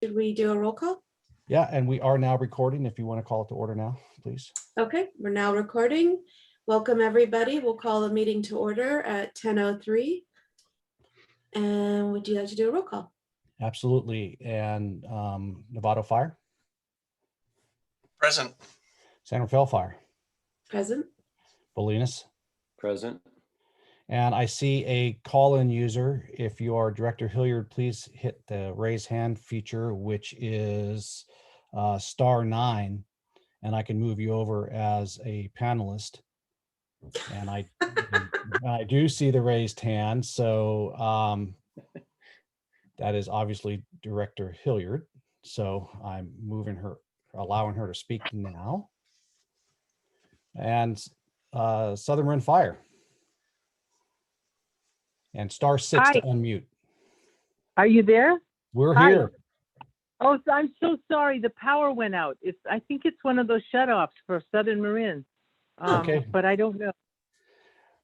Should we do a roll call? Yeah, and we are now recording. If you want to call it to order now, please. Okay, we're now recording. Welcome, everybody. We'll call the meeting to order at 10:03. And would you like to do a roll call? Absolutely. And Novato Fire, Present. San Rafael Fire, Present. Bolinas. Present. And I see a call-in user. If you are Director Hilliard, please hit the raise hand feature, which is *9, and I can move you over as a panelist. And I do see the raised hand. So that is obviously Director Hilliard. So I'm moving her, allowing her to speak now. And Southern Rim Fire. And *6 Hi. to unmute. Are you there? We're Hi. here. Oh, I'm so sorry. The power went out. I think it's one of those shut-offs for Southern Marin. Okay. But I don't know.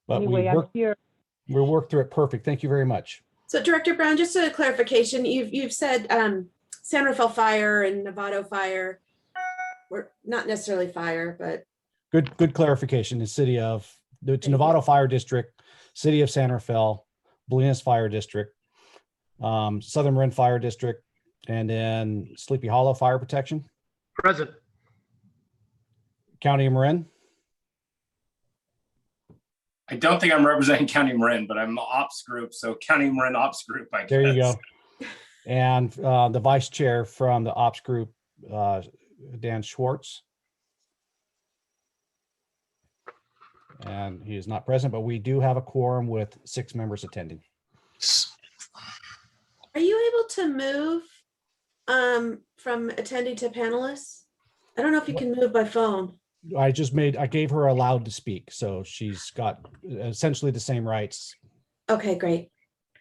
But Anyway, I'm here. we worked through it perfect. Thank you very much. So Director Brown, just a clarification, you've said San Rafael Fire and Novato Fire were not necessarily fire, but Good clarification. It's Thank you. Novato Fire District, City of San Rafael, Bolinas Fire District, Southern Marin Fire District, and then Sleepy Hollow Fire Protection, Present. County of Marin. I don't think I'm representing County Marin, but I'm ops group. So County Marin ops group, I guess. There you go. And the vice chair from the ops group, Dan Schwartz. And he is not present, but we do have a quorum with 6 members attending. are you able to move from attending to panelists? I don't know if you can move by phone. I gave her allowed to speak. So she's got essentially the same rights. Okay, great.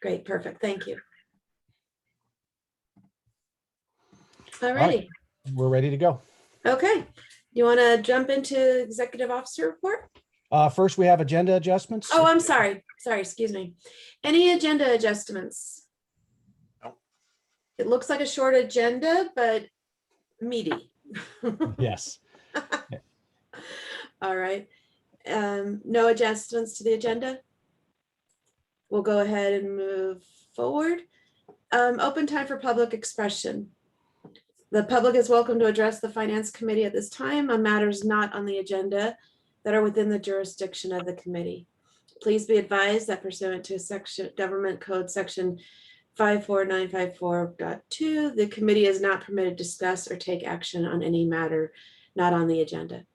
Great, perfect. Thank you. All righty. We're ready to go. Okay. You want to jump into executive officer report? First, we have agenda adjustments. Oh, I'm sorry. Sorry, excuse me. Any agenda adjustments? No. It looks like a short agenda, but meaty. Yes. All right. No adjustments to the agenda? We'll go ahead and move forward. Open time for public expression. The public is welcome to address the Finance Committee at this time on matters not on the agenda that are within the jurisdiction of the committee. Please be advised that pursuant to Government Code Section 54954.2, the committee is not permitted to discuss or take action on any matter not on the agenda.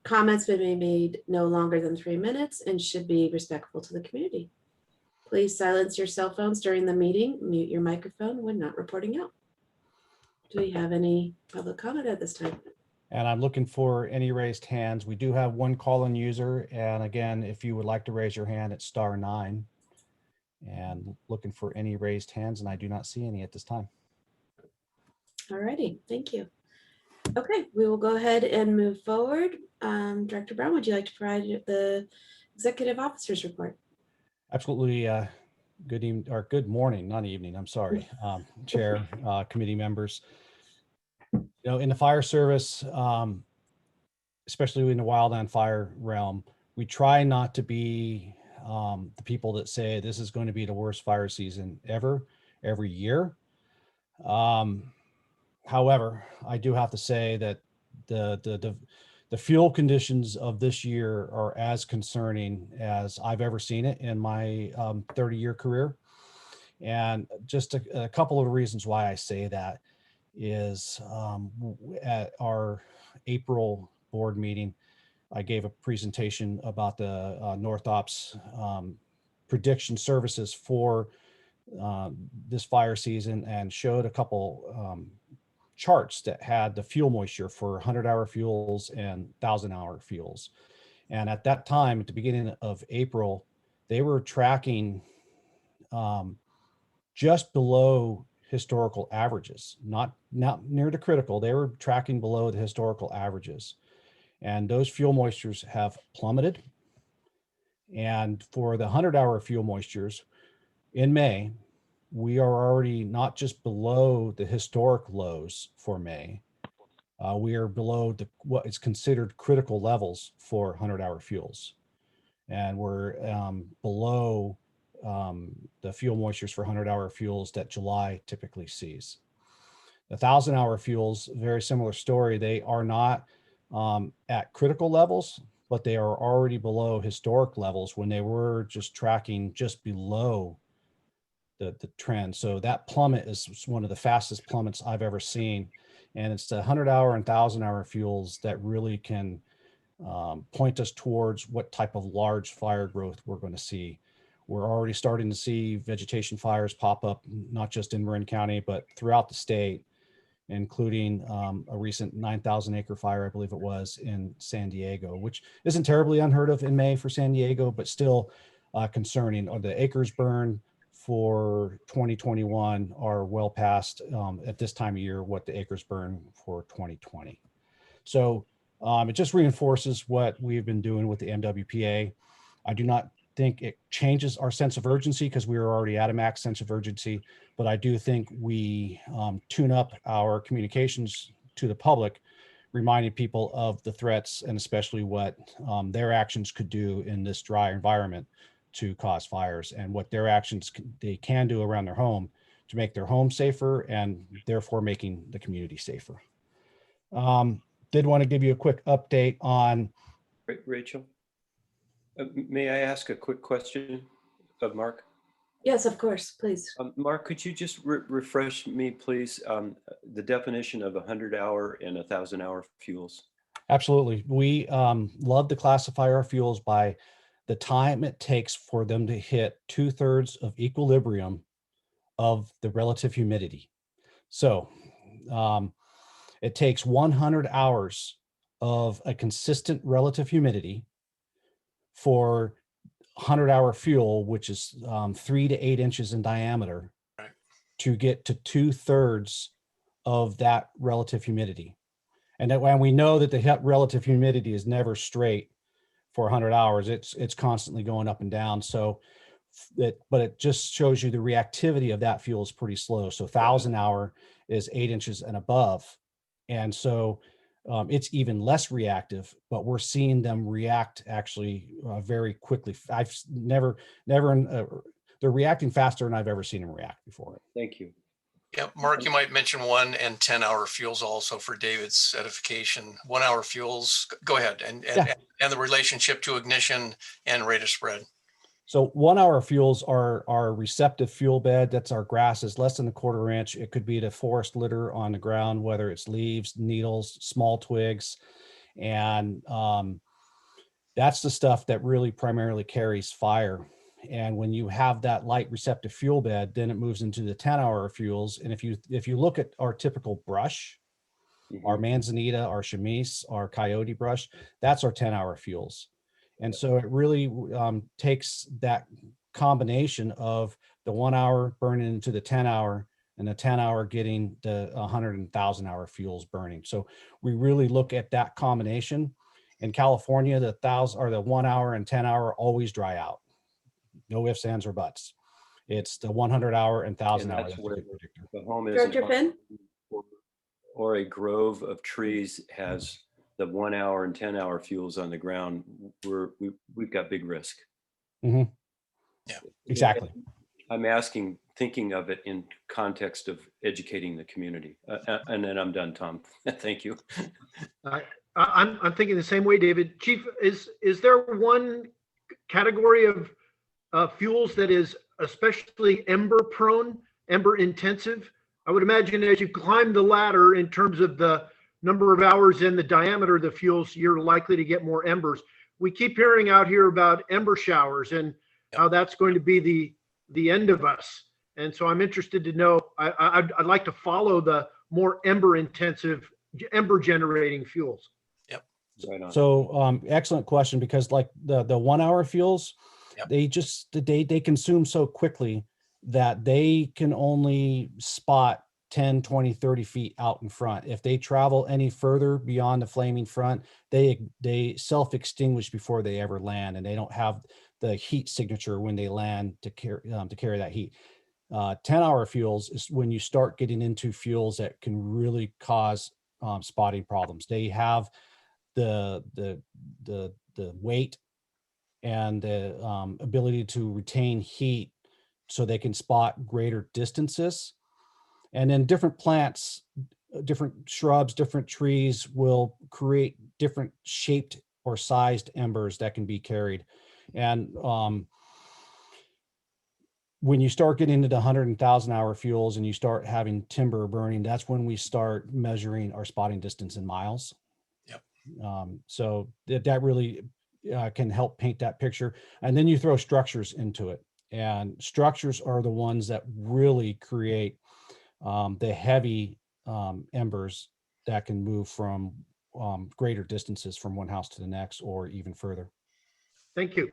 Comments may be made no longer than 3 minutes and should be respectful to the community. Please silence your cell phones during the meeting. Mute your microphone when not reporting out. Do we have any public comment at this time? And I'm looking for any raised hands. We do have one call-in user. And again, if you would like to raise your hand, it's *9. And looking for any raised hands, and I do not see any at this time. All righty, thank you. Okay, we will go ahead and move forward. Director Brown, would you like to provide the executive officer's report? Absolutely. Good evening, or good morning, not evening. I'm sorry, Chair, committee members. You know, in the fire service, especially in the wildland fire realm, we try not to be the people that say this is going to be the worst fire season ever, every year. However, I do have to say that the fuel conditions of this year are as concerning as I've ever seen it in my 30-year career. And just a couple of reasons why I say that is at our April board meeting, I gave a presentation about the North Ops prediction services for this fire season and showed a couple charts that had the fuel moisture for 100-hour fuels and 1,000-hour fuels. And at that time, at the beginning of April, they were tracking just below historical averages, not near the critical. They were tracking below the historical averages. And those fuel moistures have plummeted. And for the 100-hour fuel moistures in May, we are already not just below the historic lows for May. We are below what is considered critical levels for 100-hour fuels. And we're below the fuel moistures for 100-hour fuels that July typically sees. The 1,000-hour fuels, very similar story. They are not at critical levels, but they are already below historic levels when they were just tracking just below the trend. So that plummet is one of the fastest plummets I've ever seen. And it's the 100-hour and 1,000-hour fuels that really can point us towards what type of large fire growth we're going to see. We're already starting to see vegetation fires pop up, not just in Marin County, but throughout the state, including a recent 9,000 acre fire, I believe it was, in San Diego, which isn't terribly unheard of in May for San Diego, but still concerning. Or the acres burned for 2021 are well past at this time of year what the acres burn for 2020. So it just reinforces what we've been doing with the MWPA. I do not think it changes our sense of urgency because we were already at a max sense of urgency, but I do think we tune up our communications to the public, reminding people of the threats and especially what their actions could do in this dry environment to cause fires, and what their actions they can do around their home to make their home safer and therefore making the community safer. Did want to give you a quick update on. Rachel, may I ask a quick question of Mark? Yes, of course, please. Mark, could you just refresh me, please, the definition of 100-hour and 1,000-hour fuels? Absolutely. We love to classify our fuels by the time it takes for them to hit 2/3 of equilibrium of the relative humidity. So it takes 100 hours of a consistent relative humidity for 100-hour fuel, which is 3 to 8 inches in diameter, Right, to get to 2/3 of that relative humidity. And that when we know that the relative humidity is never straight for 100 hours, it's constantly going up and down. So but it just shows you the reactivity of that fuel is pretty slow. So 1,000-hour is 8 inches and above. And so it's even less reactive, but we're seeing them react actually very quickly. I've never, they're reacting faster than I've ever seen them react before. Thank you. yeah, Mark, you might mention 1 and 10-hour fuels also for David's edification. 1-hour fuels, go ahead, and the relationship to ignition and rate of spread. So 1-hour fuels are our receptive fuel bed. That's our grasses, less than a 1/4 inch. It could be the forest litter on the ground, whether it's leaves, needles, small twigs. And that's the stuff that really primarily carries fire. And when you have that light receptive fuel bed, then it moves into the 10-hour fuels. And if you look at our typical brush, our manzanita, our chamise, our coyote brush, that's our 10-hour fuels. And so it really takes that combination of the 1-hour burning into the 10-hour and the 10-hour getting the 100 and 1,000-hour fuels burning. So we really look at that combination. In California, the 1-hour and 10-hour always dry out. No ifs, ands, or buts. It's the 100-hour and 1,000-hour. That's where the home is. Director Finn? Or a grove of trees has the 1-hour and 10-hour fuels on the ground. We've got big risk. Mm-hmm. Yeah, exactly. I'm asking, thinking of it in context of educating the community. And then I'm done, Tom. Thank you. I'm thinking the same way, David. Chief, is there one category of fuels that is especially ember prone, ember intensive? I would imagine as you climb the ladder in terms of the number of hours and the diameter of the fuels, you're likely to get more embers. We keep hearing out here about ember showers and how that's going to be the end of us. And so I'm interested to know, I'd like to follow the more ember intensive, ember generating fuels. Yep. Right on. So excellent question, because like the 1-hour fuels, Yep. they consume so quickly that they can only spot 10, 20, 30 feet out in front. If they travel any further beyond the flaming front, they self-extinguish before they ever land, and they don't have the heat signature when they land to carry that heat. 10-hour fuels is when you start getting into fuels that can really cause spotting problems. They have the weight and the ability to retain heat so they can spot greater distances. And then different plants, different shrubs, different trees will create different shaped or sized embers that can be carried. And when you start getting into the 100,000-hour fuels and you start having timber burning, that's when we start measuring our spotting distance in miles. Yep. So that really can help paint that picture. And then you throw structures into it. And structures are the ones that really create the heavy embers that can move from greater distances from one house to the next or even further. Thank you.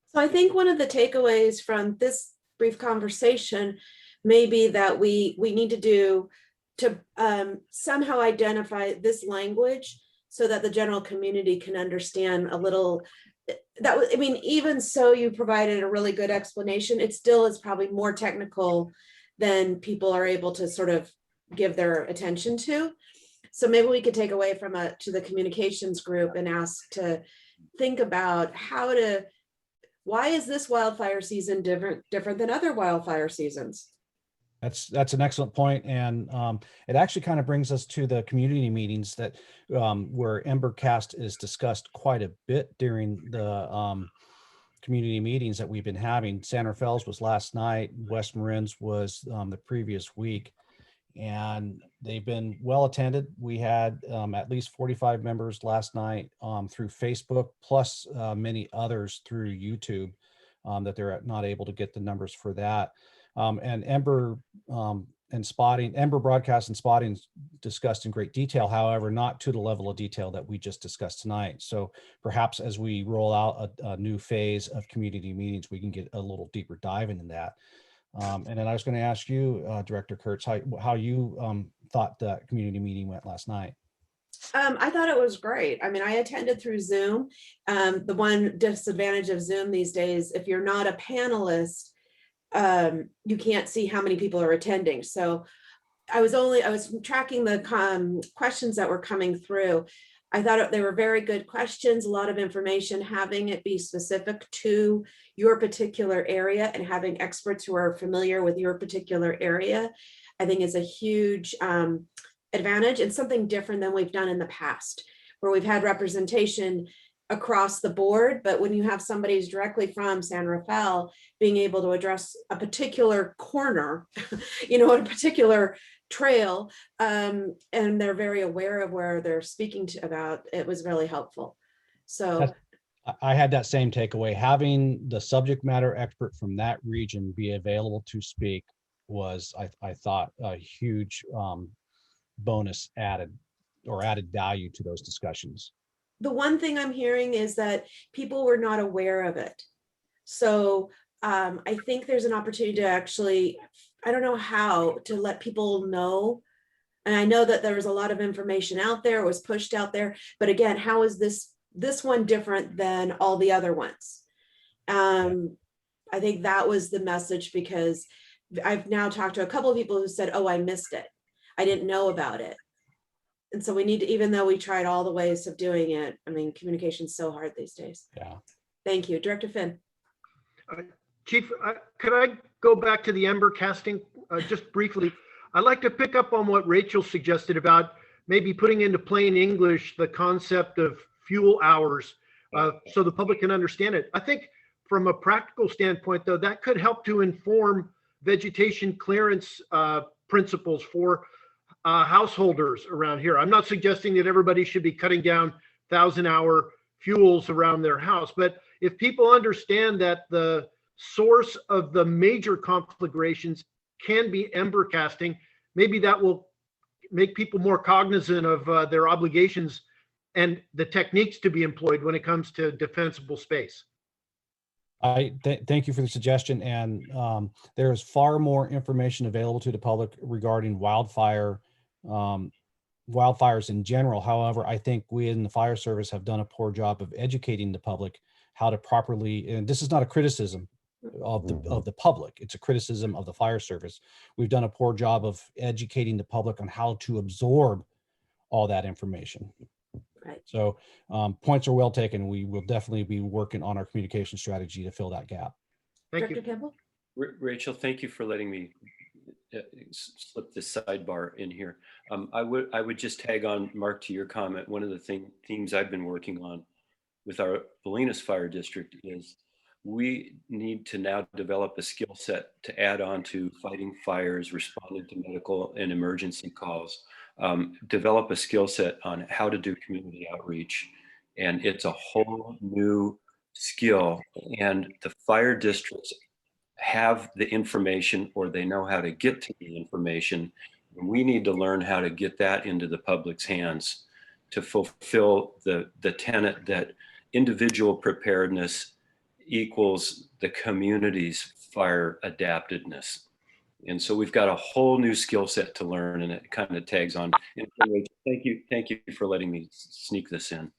So I think one of the takeaways from this brief conversation may be that we need to somehow identify this language so that the general community can understand a little. I mean, even so, you provided a really good explanation. It still is probably more technical than people are able to sort of give their attention to. So maybe we could take away to the communications group and ask to think about why is this wildfire season different than other wildfire seasons? That's an excellent point. And it actually kind of brings us to the community meetings that where EmberCast is discussed quite a bit during the community meetings that we've been having. San Rafael's was last night, West Marin's was the previous week, and they've been well attended. We had at least 45 members last night through Facebook, plus many others through YouTube that they're not able to get the numbers for that. And Ember Ember broadcast and spotting discussed in great detail, however, not to the level of detail that we just discussed tonight. So perhaps as we roll out a new phase of community meetings, we can get a little deeper dive into that. And then I was going to ask you, Director Kurtz, how you thought the community meeting went last night. I thought it was great. I mean, I attended through Zoom. The one disadvantage of Zoom these days, if you're not a panelist, you can't see how many people are attending. So I was tracking the questions that were coming through. I thought they were very good questions, a lot of information, having it be specific to your particular area and having experts who are familiar with your particular area, I think is a huge advantage and something different than we've done in the past, where we've had representation across the board. But when you have somebody who's directly from San Rafael being able to address a particular corner, a particular trail, and they're very aware of where they're speaking about, it was really helpful. So I had that same takeaway. Having the subject matter expert from that region be available to speak was, I thought, a huge bonus added value to those discussions. The one thing I'm hearing is that people were not aware of it. So I think there's an opportunity to actually, I don't know how to let people know. And I know that there was a lot of information out there, it was pushed out there, but again, how is this one different than all the other ones? I think that was the message, because I've now talked to a couple of people who said, oh, I missed it. I didn't know about it. And so we need to, even though we tried all the ways of doing it, I mean, communication is so hard these days. Yeah. Thank you. Director Finn. Chief, could I go back to the ember casting just briefly? I'd like to pick up on what Rachel suggested about maybe putting into plain English the concept of fuel hours so the public can understand it. I think from a practical standpoint, though, that could help to inform vegetation clearance principles for householders around here. I'm not suggesting that everybody should be cutting down 1,000-hour fuels around their house, but if people understand that the source of the major conflagrations can be ember casting, maybe that will make people more cognizant of their obligations and the techniques to be employed when it comes to defensible space. Thank you for the suggestion. And there is far more information available to the public regarding wildfires in general. However, I think we in the fire service have done a poor job of educating the public how to properly, and this is not a criticism of the public. It's a criticism of the fire service. We've done a poor job of educating the public on how to absorb all that information. Right. So points are well taken. We will definitely be working on our communication strategy to fill that gap. Thank Director you. Campbell? Rachel, thank you for letting me slip this sidebar in here. I would just tag on, Mark, to your comment. One of the themes I've been working on with our Bolinas Fire District is we need to now develop a skill set to add on to fighting fires, responding to medical and emergency calls, develop a skill set on how to do community outreach. And it's a whole new skill. And the fire districts have the information, or they know how to get to the information. We need to learn how to get that into the public's hands to fulfill the tenet that individual preparedness equals the community's fire adaptedness. And so we've got a whole new skill set to learn, and it kind of tags on. And thank you for letting me sneak this in.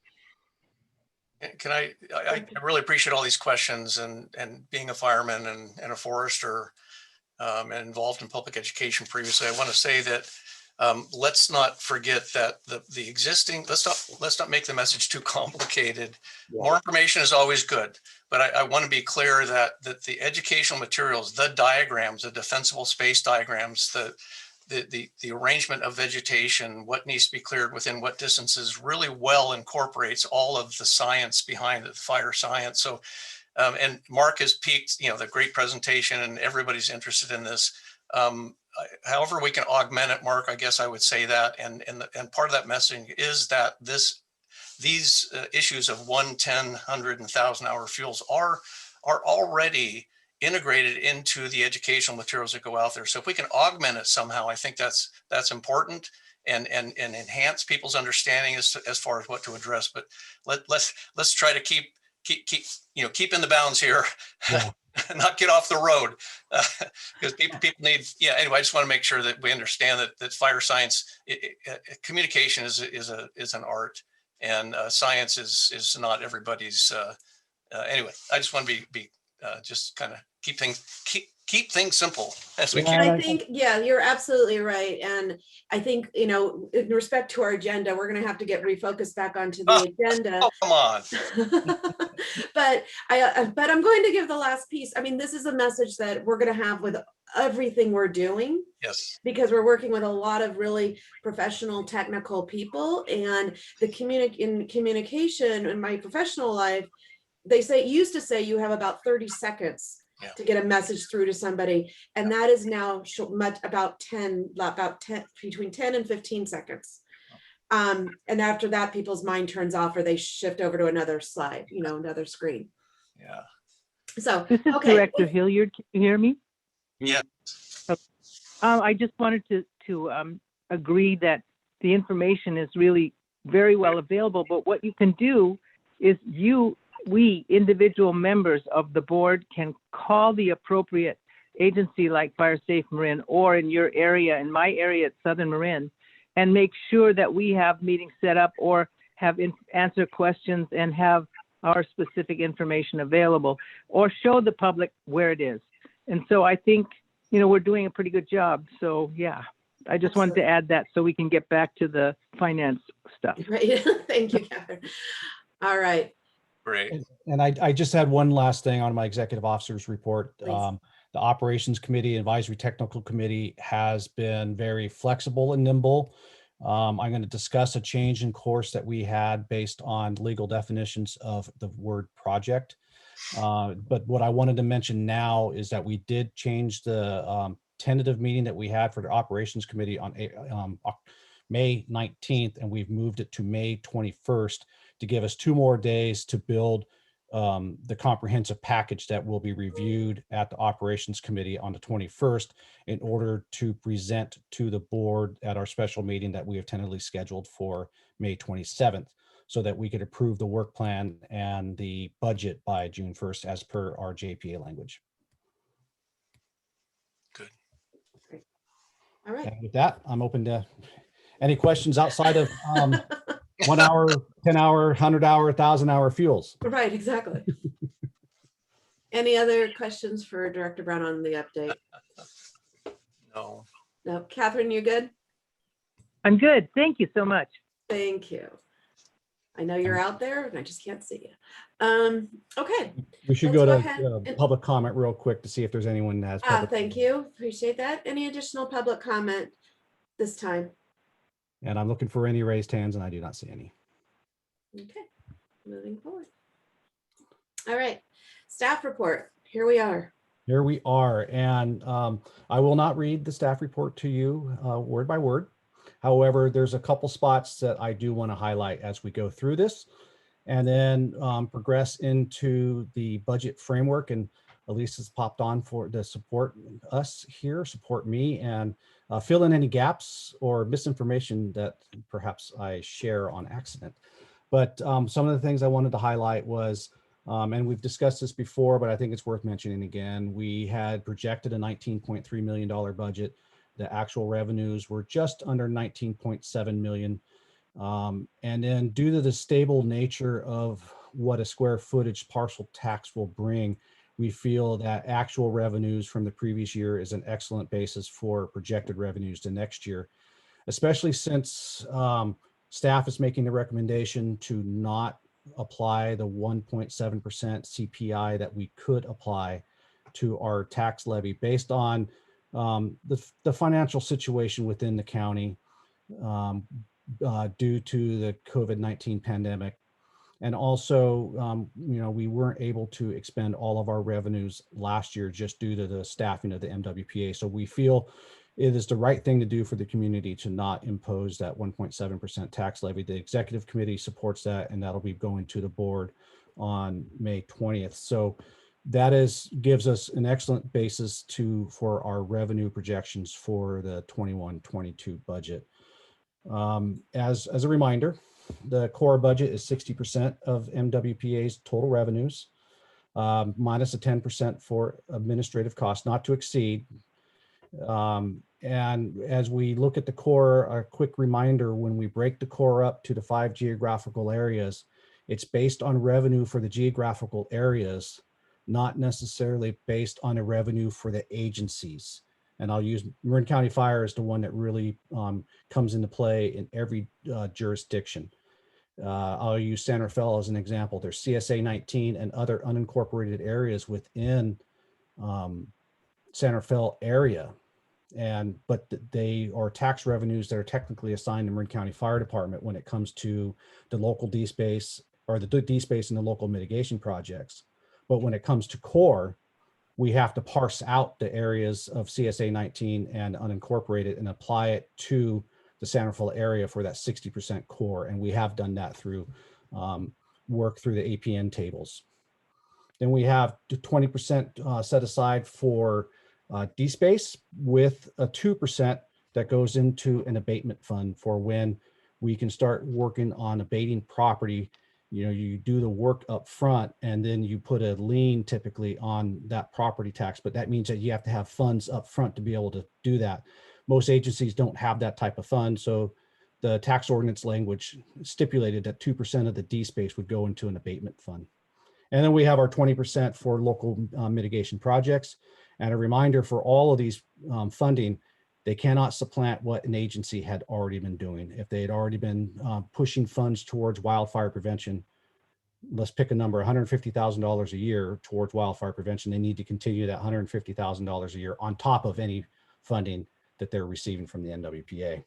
Can I really appreciate all these questions, and being a fireman and a forester and involved in public education previously. I want to say that let's not forget that the existing, let's not make the message too complicated. Yeah. More information is always good, but I want to be clear that the educational materials, the diagrams, the defensible space diagrams, the arrangement of vegetation, what needs to be cleared within what distances, really well incorporates all of the science behind it, the fire science. So, and Mark has peaked, the great presentation, and everybody's interested in this. However we can augment it, Mark, I guess I would say that. And part of that messaging is that these issues of 1, 10, 100, and 1,000-hour fuels are already integrated into the educational materials that go out there. So if we can augment it somehow, I think that's important and enhance people's understanding as far as what to address. But let's try to keep in the bounds here. Yeah. Not get off the road, because people need. Yeah. Anyway, I just want to make sure that we understand that fire science, communication is an art, and science is not everybody's. Anyway, I just want to be just kind of keep things simple as we can. I think, yeah, you're absolutely right. And I think, in respect to our agenda, we're going to have to get refocused back onto the agenda. Oh, come on. But I'm going to give the last piece. I mean, this is a message that we're going to have with everything we're doing. Yes. Because we're working with a lot of really professional, technical people, and in communication in my professional life, they used to say you have about 30 seconds to get a message through to somebody. And that is now about 10, between 10 and 15 seconds. And after that, people's mind turns off, or they shift over to another slide, another screen. Yeah. So, This is okay. Director Hilliard. Can you hear me? Yeah. I just wanted to agree that the information is really very well available, but what you can do is we individual members of the board can call the appropriate agency like Fire Safe Marin, or in your area, in my area at Southern Marin, and make sure that we have meetings set up or have answer questions and have our specific information available, or show the public where it is. And so I think, we're doing a pretty good job. So yeah, I just wanted to add that so we can get back to the finance stuff. Right. Thank you, Catherine. All right. Great. And I just had one last thing on my executive officer's report. Please. The Operations Committee, Advisory Technical Committee has been very flexible and nimble. I'm going to discuss a change in course that we had based on legal definitions of the word project. But what I wanted to mention now is that we did change the tentative meeting that we had for the Operations Committee on May 19th, and we've moved it to May 21st to give us 2 more days to build the comprehensive package that will be reviewed at the Operations Committee on the 21st in order to present to the board at our special meeting that we have tentatively scheduled for May 27th, so that we could approve the work plan and the budget by June 1st as per our JPA language. Good. Great. All right. And with that, I'm open to any questions outside of 1 hour, 10 hour, 100 hour, 1,000 hour fuels. Right, exactly. Any other questions for Director Brown on the update? No. No, Catherine, you good? I'm good. Thank you so much. Thank you. I know you're out there and I just can't see you. Okay. We should Let's go go to ahead and- public comment real quick to see if there's anyone that has. public Thank comment. you. Appreciate that. Any additional public comment this time? And I'm looking for any raised hands and I do not see any. Okay, moving forward. All right, staff report. Here we are. Here we are, and I will not read the staff report to you word by word. However, there's a couple spots that I do want to highlight as we go through this, and then progress into the budget framework. And Elise has popped on for to support us here, support me, and fill in any gaps or misinformation that perhaps I share on accident. But some of the things I wanted to highlight was, and we've discussed this before, but I think it's worth mentioning again, we had projected a $19.3 million budget. The actual revenues were just under 19.7 million. And then due to the stable nature of what a square footage parcel tax will bring, we feel that actual revenues from the previous year is an excellent basis for projected revenues to next year, especially since staff is making the recommendation to not apply the 1.7% CPI that we could apply to our tax levy based on the financial situation within the county due to the COVID-19 pandemic. And also, we weren't able to expend all of our revenues last year just due to the staffing of the MWPA. So we feel it is the right thing to do for the community to not impose that 1.7% tax levy. The executive committee supports that, and that'll be going to the board on May 20th. So that gives us an excellent basis for our revenue projections for the 21-22 budget. As a reminder, the core budget is 60% of MWPA's total revenues, minus a 10% for administrative costs, not to exceed. And as we look at the core, a quick reminder, when we break the core up to the 5 geographical areas, it's based on revenue for the geographical areas, not necessarily based on a revenue for the agencies. And I'll use Marin County Fire as the one that really comes into play in every jurisdiction. I'll use San Rafael as an example. There's CSA 19 and other unincorporated areas within San Rafael area. But they are tax revenues that are technically assigned to Marin County Fire Department when it comes to the local DSpace or the DSpace and the local mitigation projects. But when it comes to core, we have to parse out the areas of CSA 19 and unincorporated and apply it to the San Rafael area for that 60% core. And we have done that through work through the APN tables. Then we have 20% set aside for DSpace with a 2% that goes into an abatement fund for when we can start working on abating property. You do the work up front and then you put a lien typically on that property tax, but that means that you have to have funds up front to be able to do that. Most agencies don't have that type of fund. So the tax ordinance language stipulated that 2% of the DSpace would go into an abatement fund. And then we have our 20% for local mitigation projects. And a reminder for all of these funding, they cannot supplant what an agency had already been doing. If they had already been pushing funds towards wildfire prevention, let's pick a number, $150,000 a year towards wildfire prevention, they need to continue that $150,000 a year on top of any funding that they're receiving from the MWPA.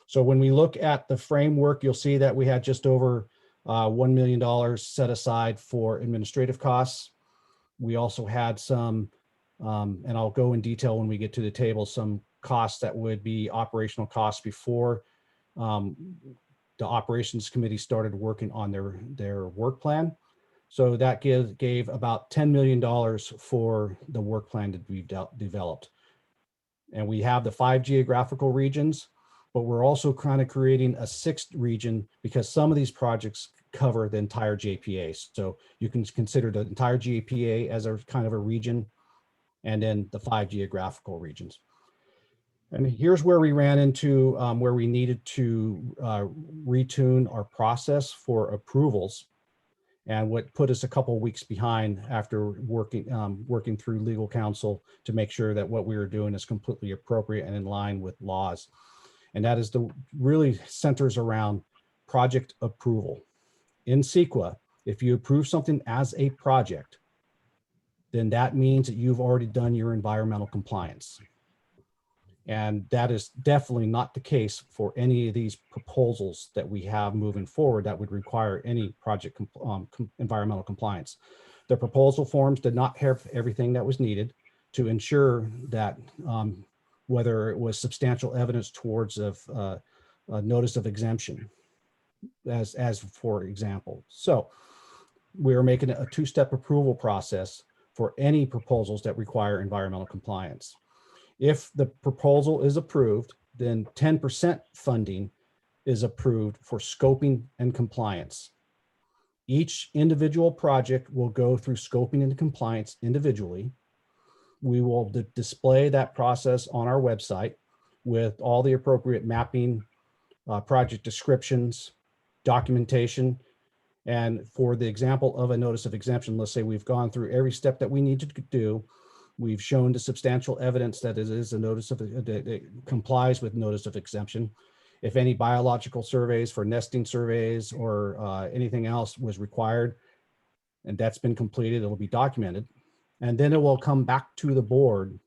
So when we look at the framework, you'll see that we had just over $1 million set aside for administrative costs. We also had some, and I'll go in detail when we get to the table, some costs that would be operational costs before the operations committee started working on their work plan. So that gave about $10 million for the work plan that we've developed. And we have the 5 geographical regions, but we're also kind of creating a 6th region because some of these projects cover the entire JPA. So you can consider the entire JPA as a kind of a region, and then the 5 geographical regions. And here's where we ran into where we needed to retune our process for approvals. and what put us a couple of weeks behind after working through legal counsel to make sure that what we were doing is completely appropriate and in line with laws. And that is really centers around project approval. In CEQA, if you approve something as a project, then that means that you've already done your environmental compliance. And that is definitely not the case for any of these proposals that we have moving forward that would require any project environmental compliance. The proposal forms did not have everything that was needed to ensure that whether it was substantial evidence towards a notice of exemption, as for example. So we are making a two-step approval process for any proposals that require environmental compliance. If the proposal is approved, then 10% funding is approved for scoping and compliance. Each individual project will go through scoping and compliance individually. We will display that process on our website with all the appropriate mapping, project descriptions, documentation. And for the example of a notice of exemption, let's say we've gone through every step that we need to do. We've shown the substantial evidence that it is a notice of, that it complies with notice of exemption. If any biological surveys for nesting surveys or anything else was required, and that's been completed, it'll be documented. And then it will come back to the board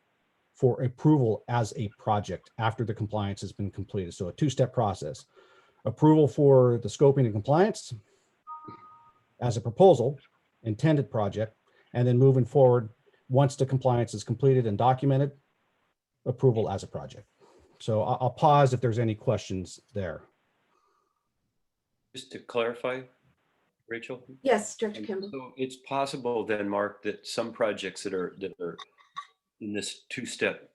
for approval as a project after the compliance has been completed. So a two-step process: approval for the scoping and compliance as a proposal, intended project, and then moving forward, once the compliance is completed and documented, approval as a project. So I'll pause if there's any questions there. Just to clarify, Rachel? Yes, Director Kimball. So it's possible then, Mark, that some projects that are in this two-step,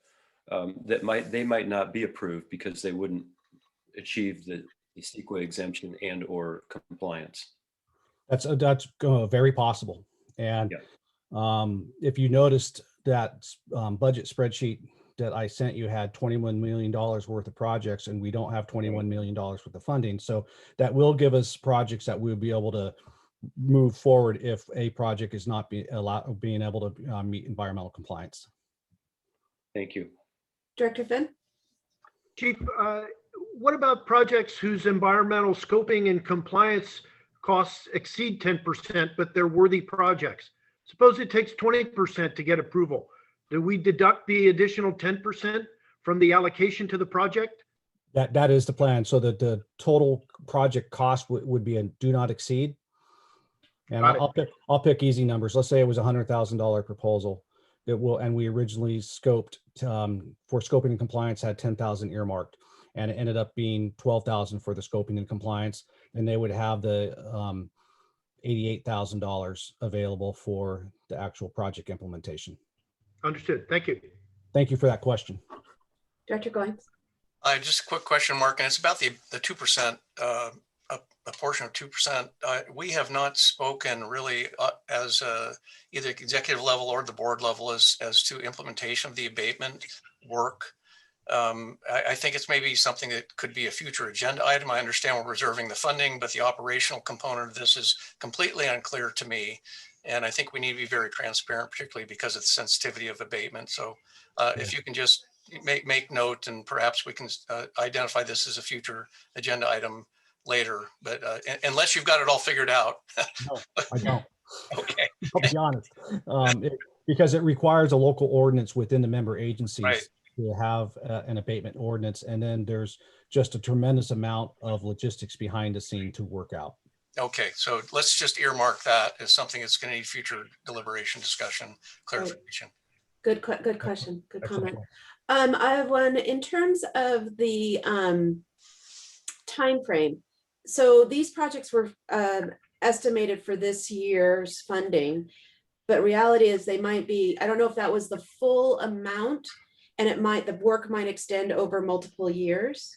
they might not be approved because they wouldn't achieve the CEQA exemption and or compliance. That's very possible. And if you noticed that budget spreadsheet that I sent you had $21 million worth of projects, and we don't have $21 million worth of funding. So that will give us projects that we'll be able to move forward if a project is not being able to meet environmental compliance. Thank you. Director Finn? Chief, what about projects whose environmental scoping and compliance costs exceed 10%, but they're worthy projects? Suppose it takes 20% to get approval. Do we deduct the additional 10% from the allocation to the project? That is the plan. So that the total project cost would be a do not exceed. And I'll pick easy numbers. Let's say it was $100,000 proposal. It will, and we originally scoped for scoping and compliance had 10,000 earmarked, and it ended up being 12,000 for the scoping and compliance. And they would have the $88,000 available for the actual project implementation. Understood. Thank you. Thank you for that question. Director Goins? Just a quick question, Mark, and it's about the 2%, a portion of 2%. We have not spoken really as either executive level or the board level as to implementation of the abatement work. I think it's maybe something that could be a future agenda item. I understand we're reserving the funding, but the operational component of this is completely unclear to me. And I think we need to be very transparent, particularly because of the sensitivity of abatement. So if you can just make note, and perhaps we can identify this as a future agenda item later, but unless you've got it all figured out. No, I don't. Okay. I'll be honest. Because it requires a local ordinance within the member agencies. Right. To have an abatement ordinance, and then there's just a tremendous amount of logistics behind the scene to work out. Okay, so let's just earmark that as something that's going to need future deliberation, discussion, clarification. Good question. Good comment. I have one in terms of the time frame. So these projects were estimated for this year's funding, but reality is they might be, I don't know if that was the full amount, and the work might extend over multiple years,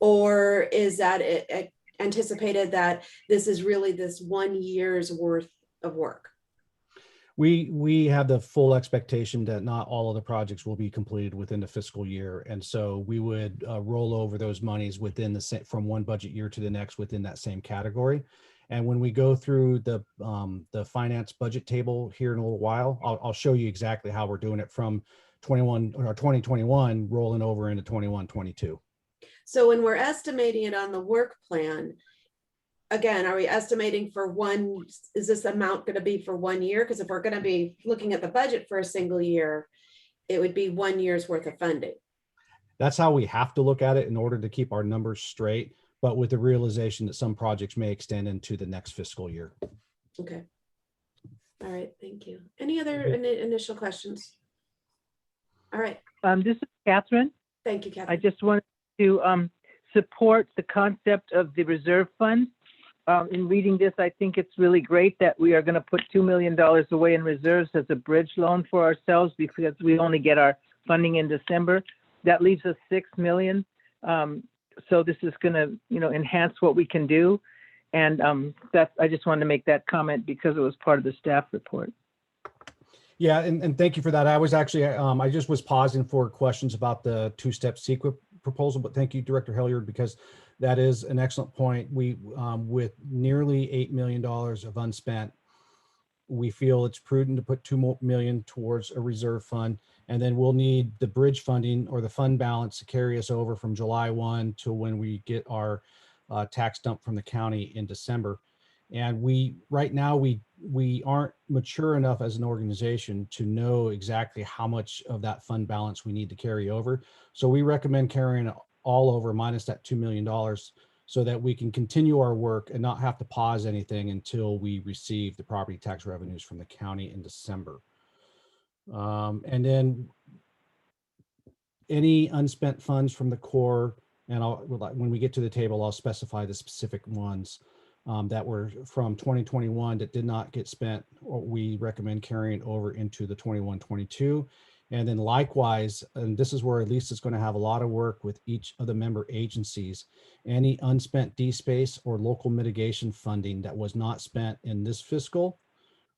or is that it anticipated that this is really this 1 year's worth of work? We have the full expectation that not all of the projects will be completed within the fiscal year, and so we would roll over those monies within from one budget year to the next within that same category. And when we go through the finance budget table here in a little while, I'll show you exactly how we're doing it from 2021 rolling over into 21-22. So when we're estimating it on the work plan, again, are we estimating for one, is this amount going to be for 1 year? Because if we're going to be looking at the budget for a single year, it would be 1 year's worth of funding. That's how we have to look at it in order to keep our numbers straight, but with the realization that some projects may extend into the next fiscal year. Okay. All right, thank you. Any other initial questions? All right, This is Catherine. thank you, I Catherine. just wanted to support the concept of the reserve fund. In reading this, I think it's really great that we are going to put $2 million away in reserves as a bridge loan for ourselves because we only get our funding in December. That leaves us $6 million. So this is going to, enhance what we can do. And I just wanted to make that comment because it was part of the staff report. Yeah, and thank you for that. I was actually, I just was pausing for questions about the two-step CEQA proposal, but thank you, Director Hilliard, because that is an excellent point. We, with nearly $8 million of unspent, we feel it's prudent to put $2 million towards a reserve fund, and then we'll need the bridge funding or the fund balance to carry us over from July 1 to when we get our tax dump from the county in December. And right now we aren't mature enough as an organization to know exactly how much of that fund balance we need to carry over. So we recommend carrying it all over minus that $2 million so that we can continue our work and not have to pause anything until we receive the property tax revenues from the county in December. And then any unspent funds from the core, and when we get to the table, I'll specify the specific ones that were from 2021 that did not get spent, or we recommend carrying over into the 21-22. And then likewise, and this is where Lisa is going to have a lot of work with each of the member agencies, any unspent DSpace or local mitigation funding that was not spent in this fiscal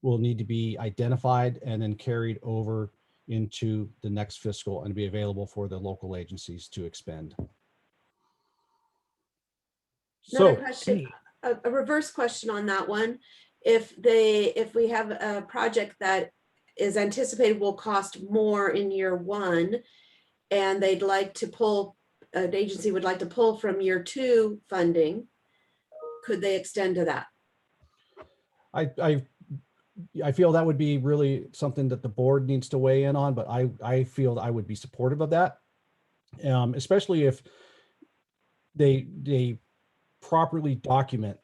will need to be identified and then carried over into the next fiscal and be available for the local agencies to expend. Another So, question, a reverse question on that one. If we have a project that is anticipated will cost more in year 1 and they'd like to pull, an agency would like to pull from year 2 funding, could they extend to that? I feel that would be really something that the board needs to weigh in on, but I feel I would be supportive of that, especially if they properly document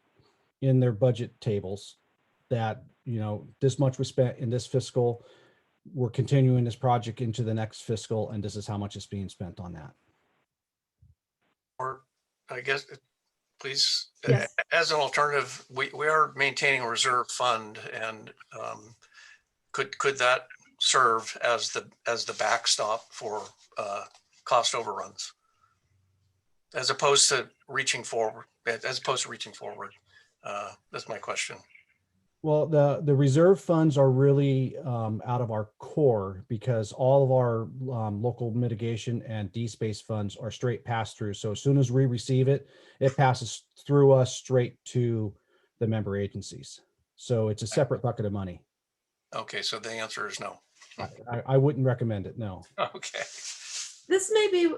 in their budget tables that, this much was spent in this fiscal, we're continuing this project into the next fiscal, and this is how much is being spent on that. Or I guess, please, Yes. as an alternative, we are maintaining a reserve fund, and could that serve as the backstop for cost overruns, as opposed to reaching forward? That's my question. Well, the reserve funds are really out of our core because all of our local mitigation and DSpace funds are straight pass through. So as soon as we receive it, it passes through us straight to the member agencies. So it's a separate bucket of money. Okay, so the answer is no. I wouldn't recommend it, no. Okay. This may be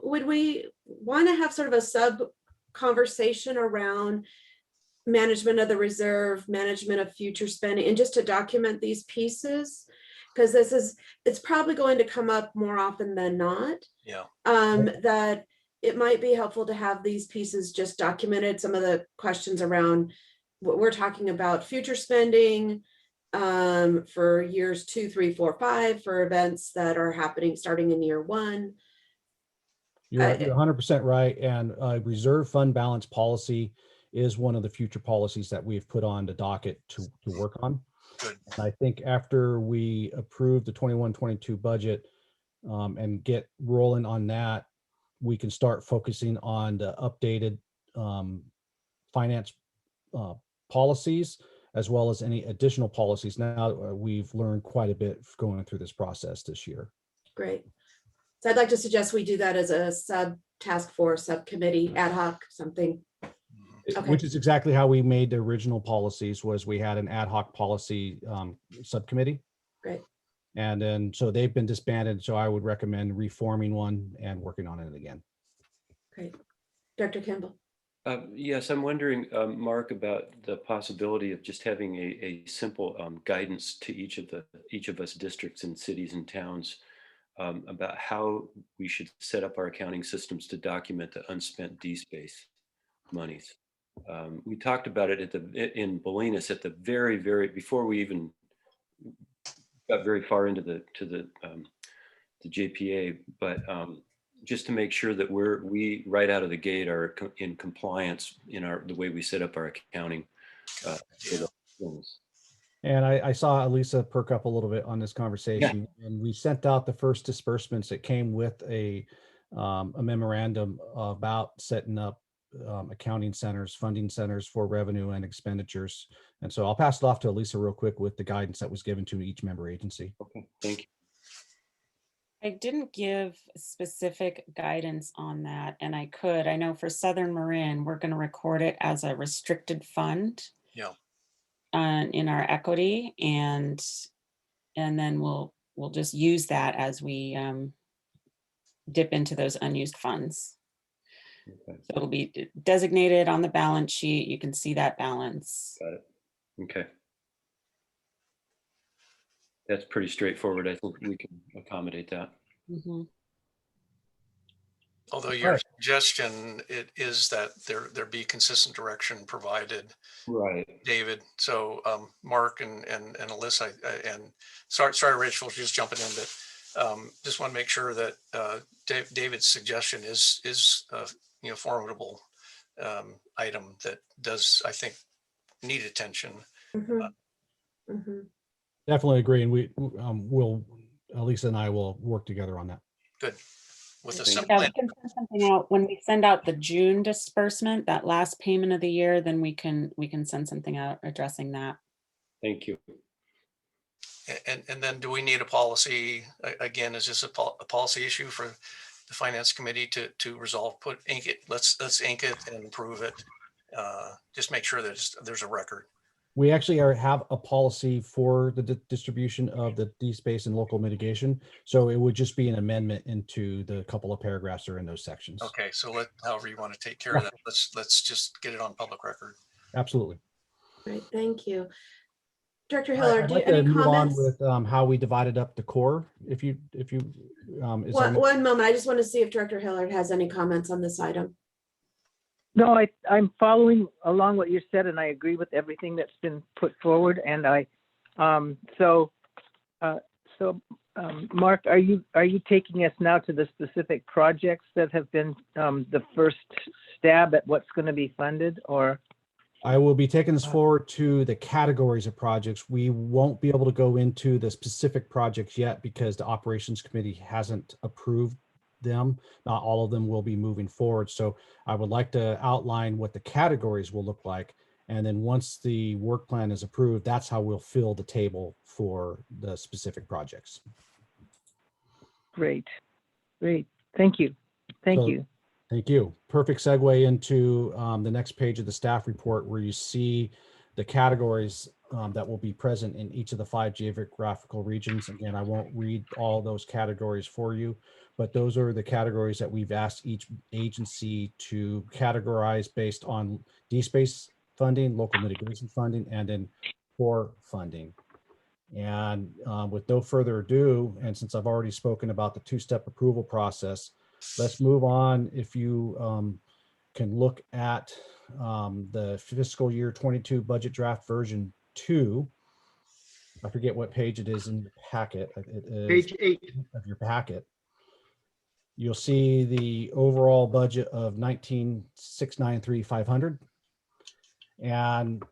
would we want to have sort of a sub conversation around management of the reserve, management of future spending, and just to document these pieces, because it's probably going to come up more often than not. Yeah. That it might be helpful to have these pieces just documented, some of the questions around what we're talking about, future spending for years 2, 3, 4, 5, for events that are happening starting in year 1. You're 100% right. And reserve fund balance policy is one of the future policies that we've put on the docket to work on. Good. And I think after we approve the 21-22 budget and get rolling on that, we can start focusing on the updated finance policies, as well as any additional policies. Now we've learned quite a bit going through this process this year. Great. So I'd like to suggest we do that as a task force, subcommittee, ad hoc, something. Okay. Which is exactly how we made the original policies, was we had an ad hoc policy subcommittee. Great. And then, so they've been disbanded. So I would recommend reforming one and working on it again. Great. Dr. Campbell. Yes, I'm wondering, Mark, about the possibility of just having a simple guidance to each of us districts and cities and towns about how we should set up our accounting systems to document the unspent D-space monies. We talked about it in Bolinas at the very before we even got very far into the JPA, but just to make sure that we right out of the gate are in compliance in the way we set up our accounting. And I saw Elisa perk up a little bit on this conversation, and we sent out the first disbursements. It came with a memorandum about setting up accounting centers, funding centers for revenue and expenditures. And so I'll pass it off to Elisa real quick with the guidance that was given to each member agency. Okay, thank you. I didn't give specific guidance on that, and I know for Southern Marin, we're going to record it as a restricted fund. Yeah. In our equity, and then we'll just use that as we dip into those unused funds. Okay. So it'll be designated on the balance sheet. You can see that balance. Got it. Okay. That's pretty straightforward. I think we can accommodate that. Mm-hmm. Although your suggestion is that there be consistent direction provided, right, David. So Mark and Alyssa and sorry, Rich, for just jumping in, but just want to make sure that David's suggestion is formidable item that does, I think, need attention. Mm-hmm. Mm-hmm. Definitely agree, and we'll Elisa and I will work together on that. Good. With a Thank simple. Yeah, we can send something out when we send out the June disbursement, that last payment of the year. Then we can send something out addressing that. thank you. And then do we need a policy? Again, is this a policy issue for the finance committee to resolve? Ink it. Let's ink it and approve it. Just make sure that there's a record. We actually have a policy for the distribution of the D-space and local mitigation. So it would just be an amendment into the couple of paragraphs that are in those sections. Okay, so however you want to take care of that, let's just get it on public record. Absolutely. Great, thank you. Director I'd Hillard, do you like to any move on comments? with how we divided up the core. If you is there One moment, I just want to see if Director Hillard has any comments on this item. No, I'm following along what you said, and I agree with everything that's been put forward. And Mark, are you taking us now to the specific projects that have been the first stab at what's going to be funded, or? I will be taking this forward to the categories of projects. We won't be able to go into the specific projects yet because the operations committee hasn't approved them. Not all of them will be moving forward. So I would like to outline what the categories will look like. And then once the work plan is approved, that's how we'll fill the table for the specific projects. Great. Thank you. Thank you. Thank you. Perfect segue into the next page of the staff report, where you see the categories that will be present in each of the 5 geographical regions. Again, I won't read all those categories for you, but those are the categories that we've asked each agency to categorize based on D-space funding, local mitigation funding, and then core funding. And with no further ado, and since I've already spoken about the 2-step approval process, let's move on. If you can look at the fiscal year 22 budget draft version 2. I forget what page it is in your packet. It is Page 8 of your packet. You'll see the overall budget of 19,693,500. And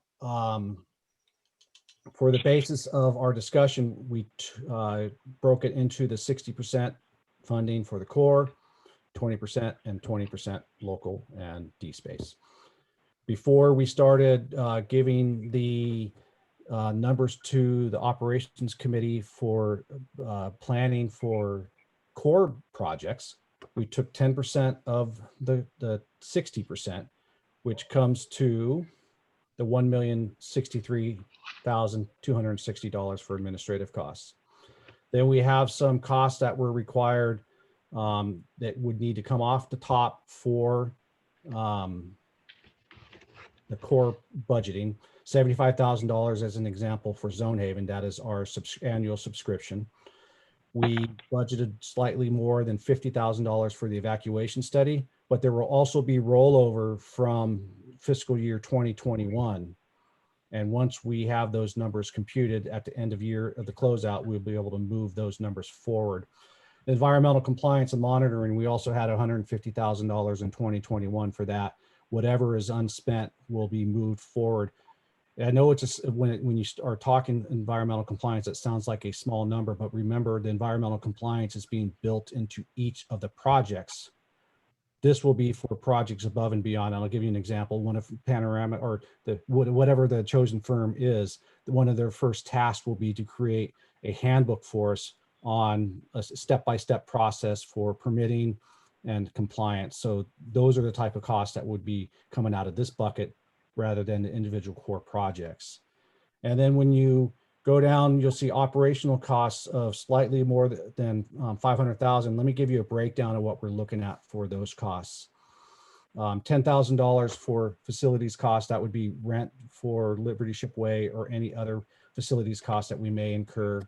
for the basis of our discussion, we broke it into the 60% funding for the core, 20% and 20% local and D-space. Before we started giving the numbers to the operations committee for planning for core projects, we took 10% of the 60%, which comes to the $1,063,260 for administrative costs. Then we have some costs that were required that would need to come off the top for the core budgeting. $75,000 as an example for Zone Haven, that is our annual subscription. We budgeted slightly more than $50,000 for the evacuation study, but there will also be rollover from fiscal year 2021. And once we have those numbers computed at the end of year of the closeout, we'll be able to move those numbers forward. Environmental compliance and monitoring, we also had $150,000 in 2021 for that. Whatever is unspent will be moved forward. I know it's when you are talking environmental compliance, it sounds like a small number, but remember the environmental compliance is being built into each of the projects. This will be for projects above and beyond. And I'll give you an example. One of Panorama or whatever the chosen firm is, one of their first tasks will be to create a handbook for us on a step-by-step process for permitting and compliance. So those are the type of costs that would be coming out of this bucket rather than the individual core projects. And then when you go down, you'll see operational costs of slightly more than 500,000. Let me give you a breakdown of what we're looking at for those costs. $10,000 for facilities costs, that would be rent for Liberty Ship Way or any other facilities costs that we may incur.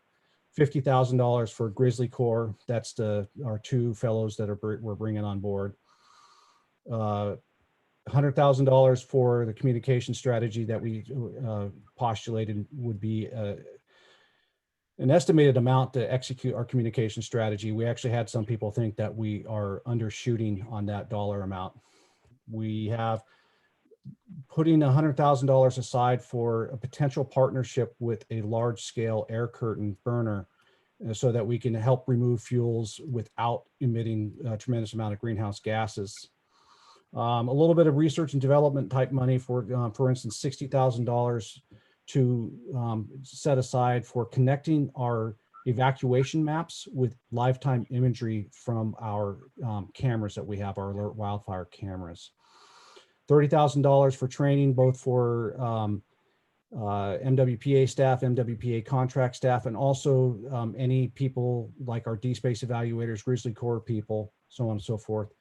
$50,000 for Grizzly Corps, that's our 2 fellows that we're bringing on board. $100,000 for the communication strategy that we postulated would be an estimated amount to execute our communication strategy. We actually had some people think that we are undershooting on that dollar amount. We have putting $100,000 aside for a potential partnership with a large scale air curtain burner so that we can help remove fuels without emitting a tremendous amount of greenhouse gases. A little bit of research and development type money for instance, $60,000 to set aside for connecting our evacuation maps with lifetime imagery from our cameras that we have, our alert wildfire cameras. $30,000 for training, both for MWPA staff, MWPA contract staff, and also any people like our D-Space evaluators, Grizzly Corps people, so on and so forth.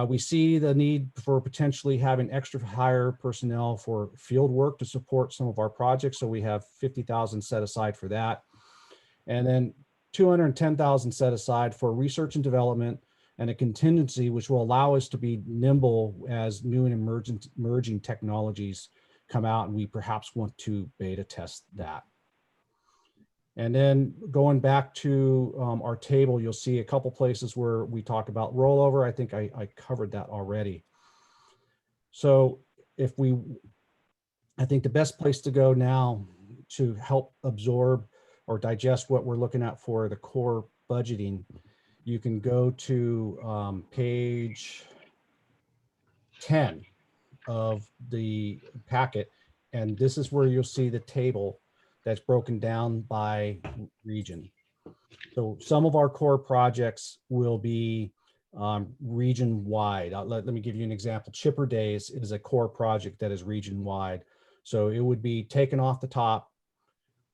We see the need for potentially having extra hire personnel for field work to support some of our projects. So we have $50,000 set aside for that. And then $210,000 set aside for research and development and a contingency, which will allow us to be nimble as new and emerging technologies come out and we perhaps want to beta test that. And then going back to our table, you'll see a couple places where we talk about rollover. I think I covered that already. So I think the best place to go now to help absorb or digest what we're looking at for the core budgeting, you can go to page 10 of the packet. And this is where you'll see the table that's broken down by region. So some of our core projects will be region wide. Let me give you an example. Chipper Days is a core project that is region wide. So it would be taken off the top,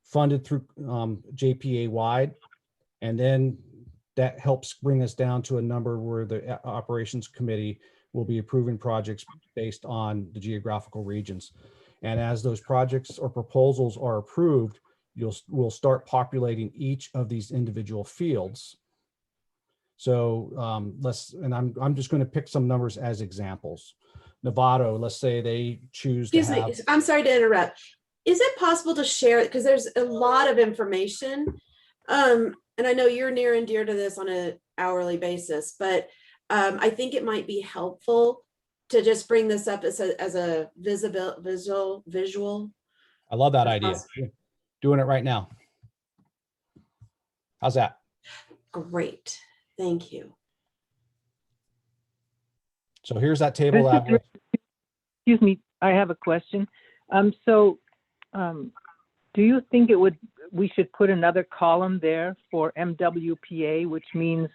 funded through JPA wide, and then that helps bring us down to a number where the operations committee will be approving projects based on the geographical regions. And as those projects or proposals are approved, we'll start populating each of these individual fields. So I'm just going to pick some numbers as examples. Novato, let's say they choose to have. Excuse me, I'm sorry to interrupt. Is it possible to share it? Because there's a lot of information. And I know you're near and dear to this on an hourly basis, but I think it might be helpful to just bring this up as a visual. I love that idea. Doing it right now. How's that? Great. Thank you. So here's that table. Excuse me, I have a question. Do you think we should put another column there for MWPA, which means,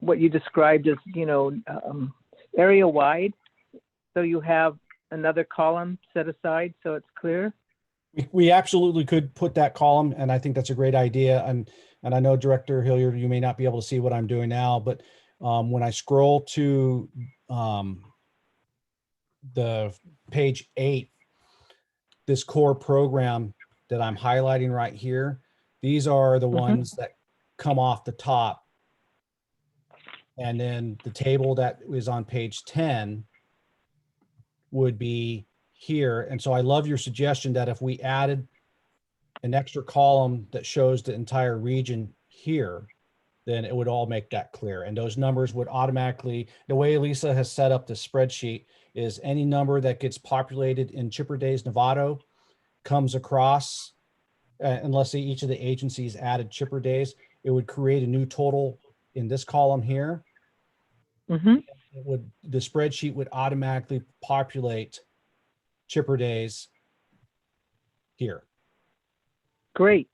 what you described as, area-wide, so you have another column set aside so it's clear? We absolutely could put that column, and I think that's a great idea. And I know Director Hilliard, you may not be able to see what I'm doing now, but when I scroll to the page 8, this core program that I'm highlighting right here, these are the ones that come off the top. And then the table that is on page 10 would be here. And so I love your suggestion that if we added an extra column that shows the entire region here, then it would all make that clear. And those numbers would automatically, the way Lisa has set up the spreadsheet is any number that gets populated in Chipper Days, Novato comes across, unless each of the agencies added Chipper Days, it would create a new total in this column here. The spreadsheet would automatically populate Chipper Days here. Great.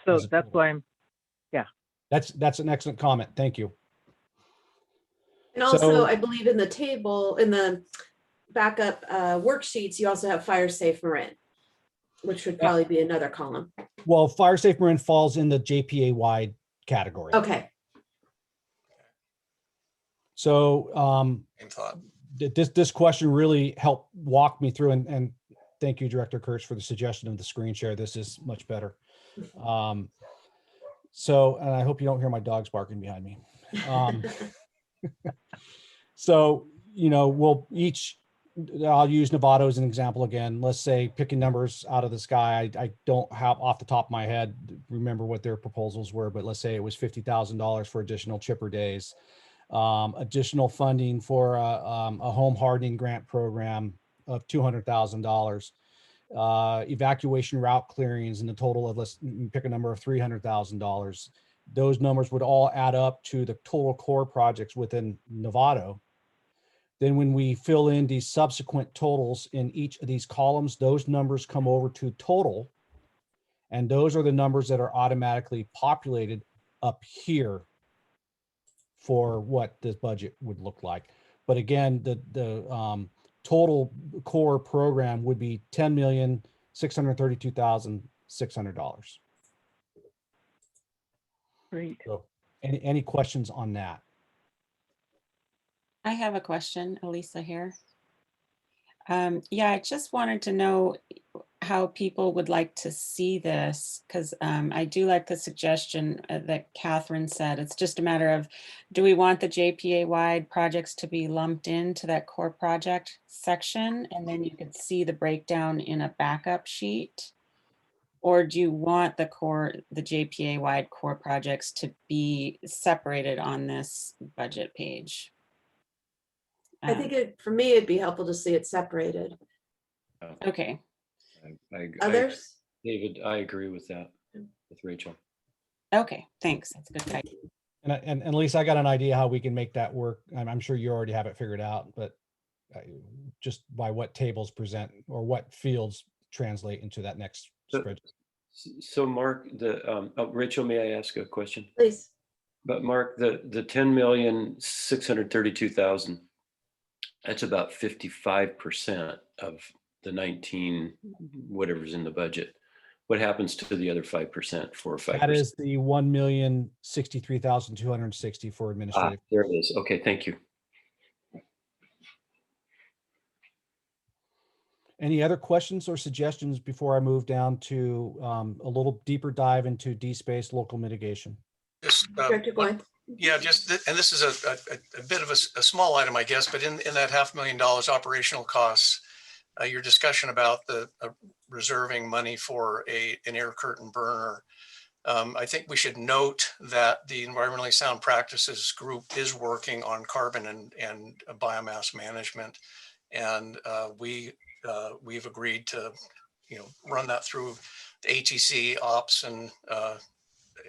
So As a that's total. why I'm, That's an excellent comment. Thank you. And also, So- I believe in the table, in the backup worksheets, you also have fire safe Marin, which would probably be another column. Well, Fire Safe Marin falls in the JPA wide category. Okay. So Same thought. this question really helped walk me through, and thank you, Director Kurtz, for the suggestion of the screen share. This is much better. So, and I hope you don't hear my dogs barking behind me. So, we'll I'll use Novato as an example again. Let's say picking numbers out of the sky. I don't have off the top of my head, remember what their proposals were, but let's say it was $50,000 for additional Chipper Days. Additional funding for a home hardening grant program of $200,000. Evacuation route clearings in the total of, let's pick a number of $300,000. Those numbers would all add up to the total core projects within Novato. Then when we fill in these subsequent totals in each of these columns, those numbers come over to total. And those are the numbers that are automatically populated up here for what this budget would look like. But again, the total core program would be $10,632,600. great. So any questions on that? I have a question, Elisa here. Yeah, I just wanted to know how people would like to see this, because I do like the suggestion that Catherine said. It's just a matter of, do we want the JPA-wide projects to be lumped into that core project section, and then you could see the breakdown in a backup sheet? Or do you want the JPA-wide core projects to be separated on this budget page? I think for me, it'd be helpful to see it separated. Okay. Others? David, I agree with that, with Rachel. Okay, thanks. That's a good idea. And Lisa, I got an idea how we can make that work. I'm sure you already have it figured out, but just by what tables present or what fields translate into that next spreadsheet. So Mark, Rachel, may I ask a question? Please. But Mark, the 10,632,000, that's about 55% of the 19, whatever's in the budget. What happens to the other 5%, 4 or 5%? That is the 1,063,260 for administrative. There it is. Okay, thank you. Any other questions or suggestions before I move down to a little deeper dive into DSpace local mitigation? Just, Director Goins? yeah, and this is a bit of a small item, I guess, but in that $500,000 operational costs, your discussion about the reserving money for an air curtain burner. I think we should note that the Environmentally Sound Practices group is working on carbon and biomass management. And we've agreed to, run that through the ATC ops and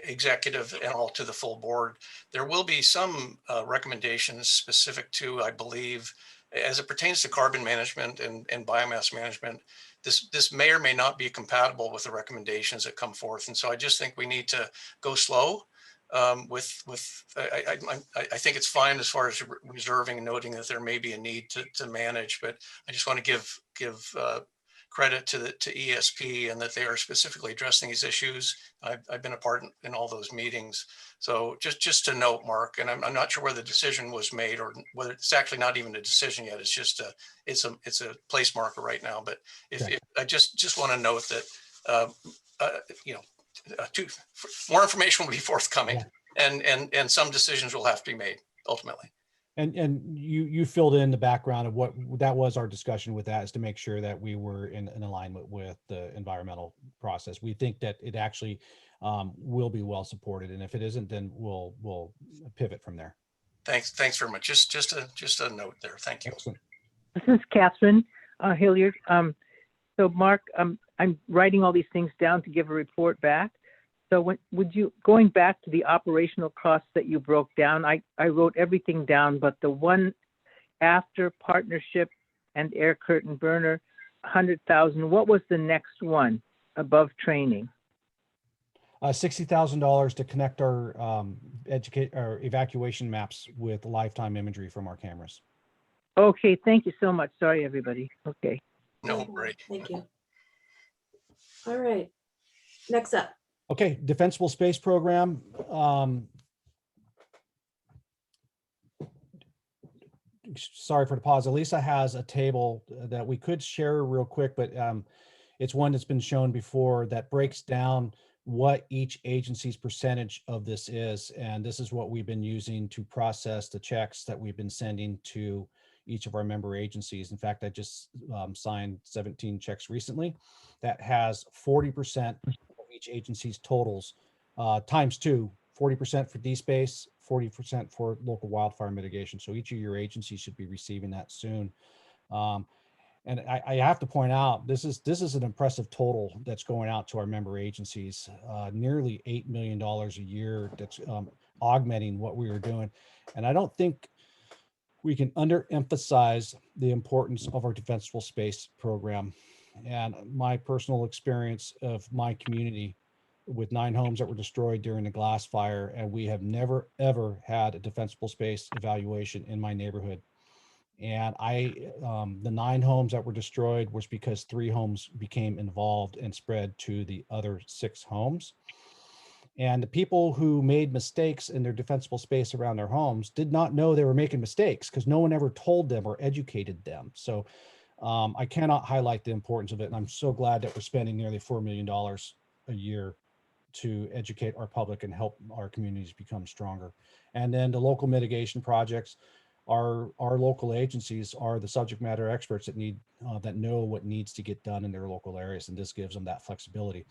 executive and all to the full board. There will be some recommendations specific to, I believe, as it pertains to carbon management and biomass management. This may or may not be compatible with the recommendations that come forth. And so I just think we need to go slow I think it's fine as far as reserving and noting that there may be a need to manage, but I just want to give credit to ESP and that they are specifically addressing these issues. I've been a part in all those meetings. So just to note, Mark, and I'm not sure whether the decision was made or whether it's actually not even a decision yet. It's just it's a place marker right now. But if I just want to note that more information will be forthcoming, and some decisions will have to be made ultimately. And you filled in the background of what that was. Our discussion with that is to make sure that we were in alignment with the environmental process. We think that it actually will be well supported, and if it isn't, then we'll pivot from there. Thanks very much. Just a note there. Thank you. Excellent. This is Catherine Hilliard. So Mark, I'm writing all these things down to give a report back. So going back to the operational costs that you broke down, I wrote everything down, but the one after partnership and air curtain burner, 100,000. What was the next one above training? $60,000 to connect our our evacuation maps with lifetime imagery from our cameras. Okay, thank you so much. Sorry, everybody. Okay. No, great. Thank you. All right, next up. Okay, Defensible Space Program. Sorry for the pause. Elisa has a table that we could share real quick, but it's one that's been shown before that breaks down what each agency's percentage of this is. And this is what we've been using to process the checks that we've been sending to each of our member agencies. In fact, I just signed 17 checks recently that has 40% of each agency's totals times two, 40% for DSpace, 40% for local wildfire mitigation. So each of your agencies should be receiving that soon. And I have to point out, this is an impressive total that's going out to our member agencies, nearly $8 million a year that's augmenting what we were doing. And I don't think we can underemphasize the importance of our defensible space program. And my personal experience of my community with 9 homes that were destroyed during the glass fire, and we have never, ever had a defensible space evaluation in my neighborhood. And the 9 homes that were destroyed was because 3 homes became involved and spread to the other 6 homes. And the people who made mistakes in their defensible space around their homes did not know they were making mistakes because no one ever told them or educated them. So I cannot highlight the importance of it. And I'm so glad that we're spending nearly $4 million a year to educate our public and help our communities become stronger. And then the local mitigation projects, our local agencies are the subject matter experts that know what needs to get done in their local areas. And this gives them that flexibility.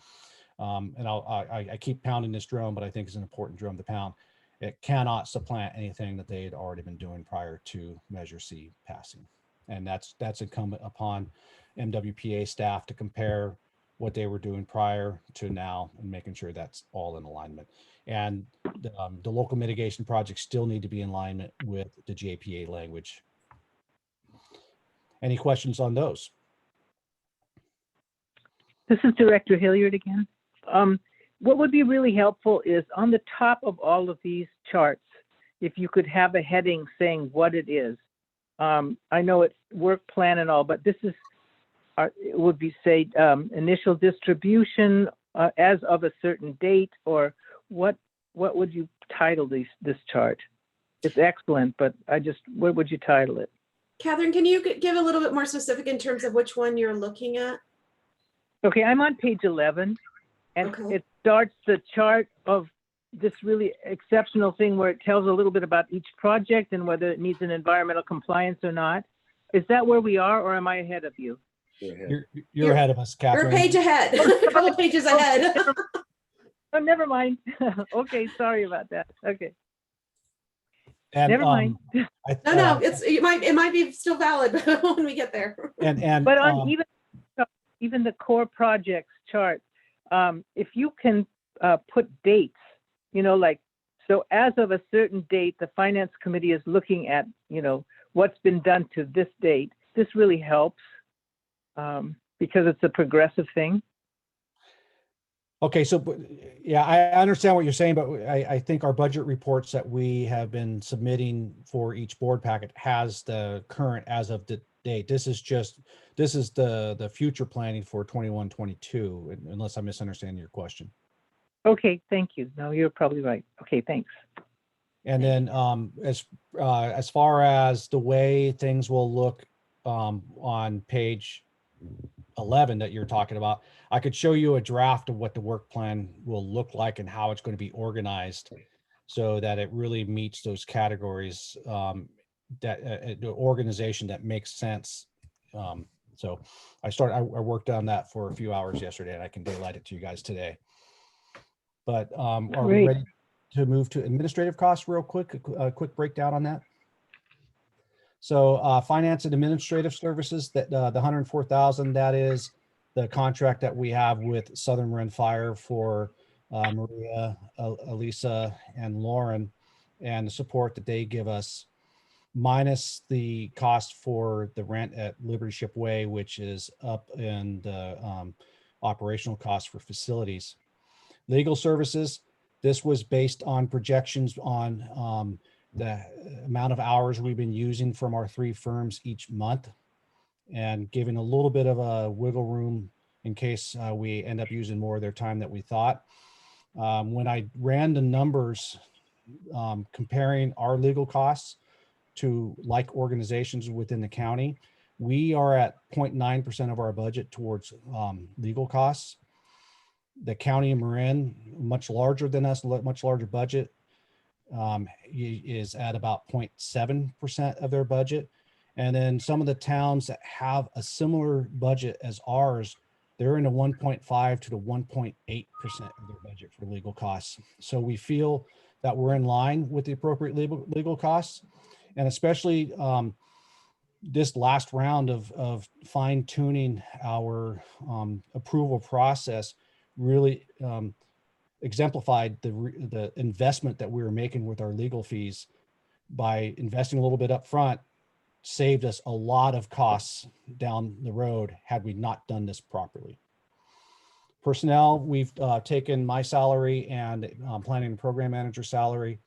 And I keep pounding this drum, but I think it's an important drum to pound. It cannot supplant anything that they had already been doing prior to Measure C passing. And that's incumbent upon MWPA staff to compare what they were doing prior to now and making sure that's all in alignment. And the local mitigation projects still need to be in alignment with the JPA language. Any questions on those? This is Director Hilliard again. What would be really helpful is on the top of all of these charts, if you could have a heading saying what it is. I know it's work plan and all, but this is, it would be say initial distribution as of a certain date, or what would you title this chart? It's excellent, but what would you title it? Catherine, can you give a little bit more specific in terms of which one you're looking at? Okay, I'm on page 11, and Okay. It starts the chart of this really exceptional thing where it tells a little bit about each project and whether it needs an environmental compliance or not. Is that where we are, or am I ahead of you? You're ahead of us, Catherine. You're a page ahead, a couple pages ahead. Oh, never mind. Okay, sorry about that. Okay, And, never mind. No, it might be still valid when we get there. And But on even the core projects chart, if you can put dates, like, so as of a certain date, the finance committee is looking at, what's been done to this date. This really helps because it's a progressive thing. Okay, so, yeah, I understand what you're saying, but I think our budget reports that we have been submitting for each board packet has the current as of the date. This is the future planning for 21, 22, unless I'm misunderstanding your question. Okay, thank you. No, you're probably right. Okay, thanks. And then as far as the way things will look on page 11 that you're talking about, I could show you a draft of what the work plan will look like and how it's going to be organized so that it really meets those categories, that the organization that makes sense. So I worked on that for a few hours yesterday, and I can daylight it to you guys today. But are we Great. ready to move to administrative costs real quick? A quick breakdown on that. So finance and administrative services, that the 104,000, that is the contract that we have with Southern Marin Fire for Maria, Elisa, and Lauren, and the support that they give us, minus the cost for the rent at Liberty Ship Way, which is up in the operational costs for facilities. Legal services, this was based on projections on the amount of hours we've been using from our 3 firms each month, and giving a little bit of a wiggle room in case we end up using more of their time that we thought. When I ran the numbers comparing our legal costs to like organizations within the county, we are at 0.9% of our budget towards legal costs. The county of Marin, much larger than us, much larger budget, is at about 0.7% of their budget. And then some of the towns that have a similar budget as ours, they're in the 1.5 to the 1.8% of their budget for legal costs. So we feel that we're in line with the appropriate legal costs, and especially this last round of fine tuning our approval process really exemplified the investment that we were making with our legal fees. By investing a little bit up front, saved us a lot of costs down the road had we not done this properly. Personnel, we've taken my salary and planning and program manager salary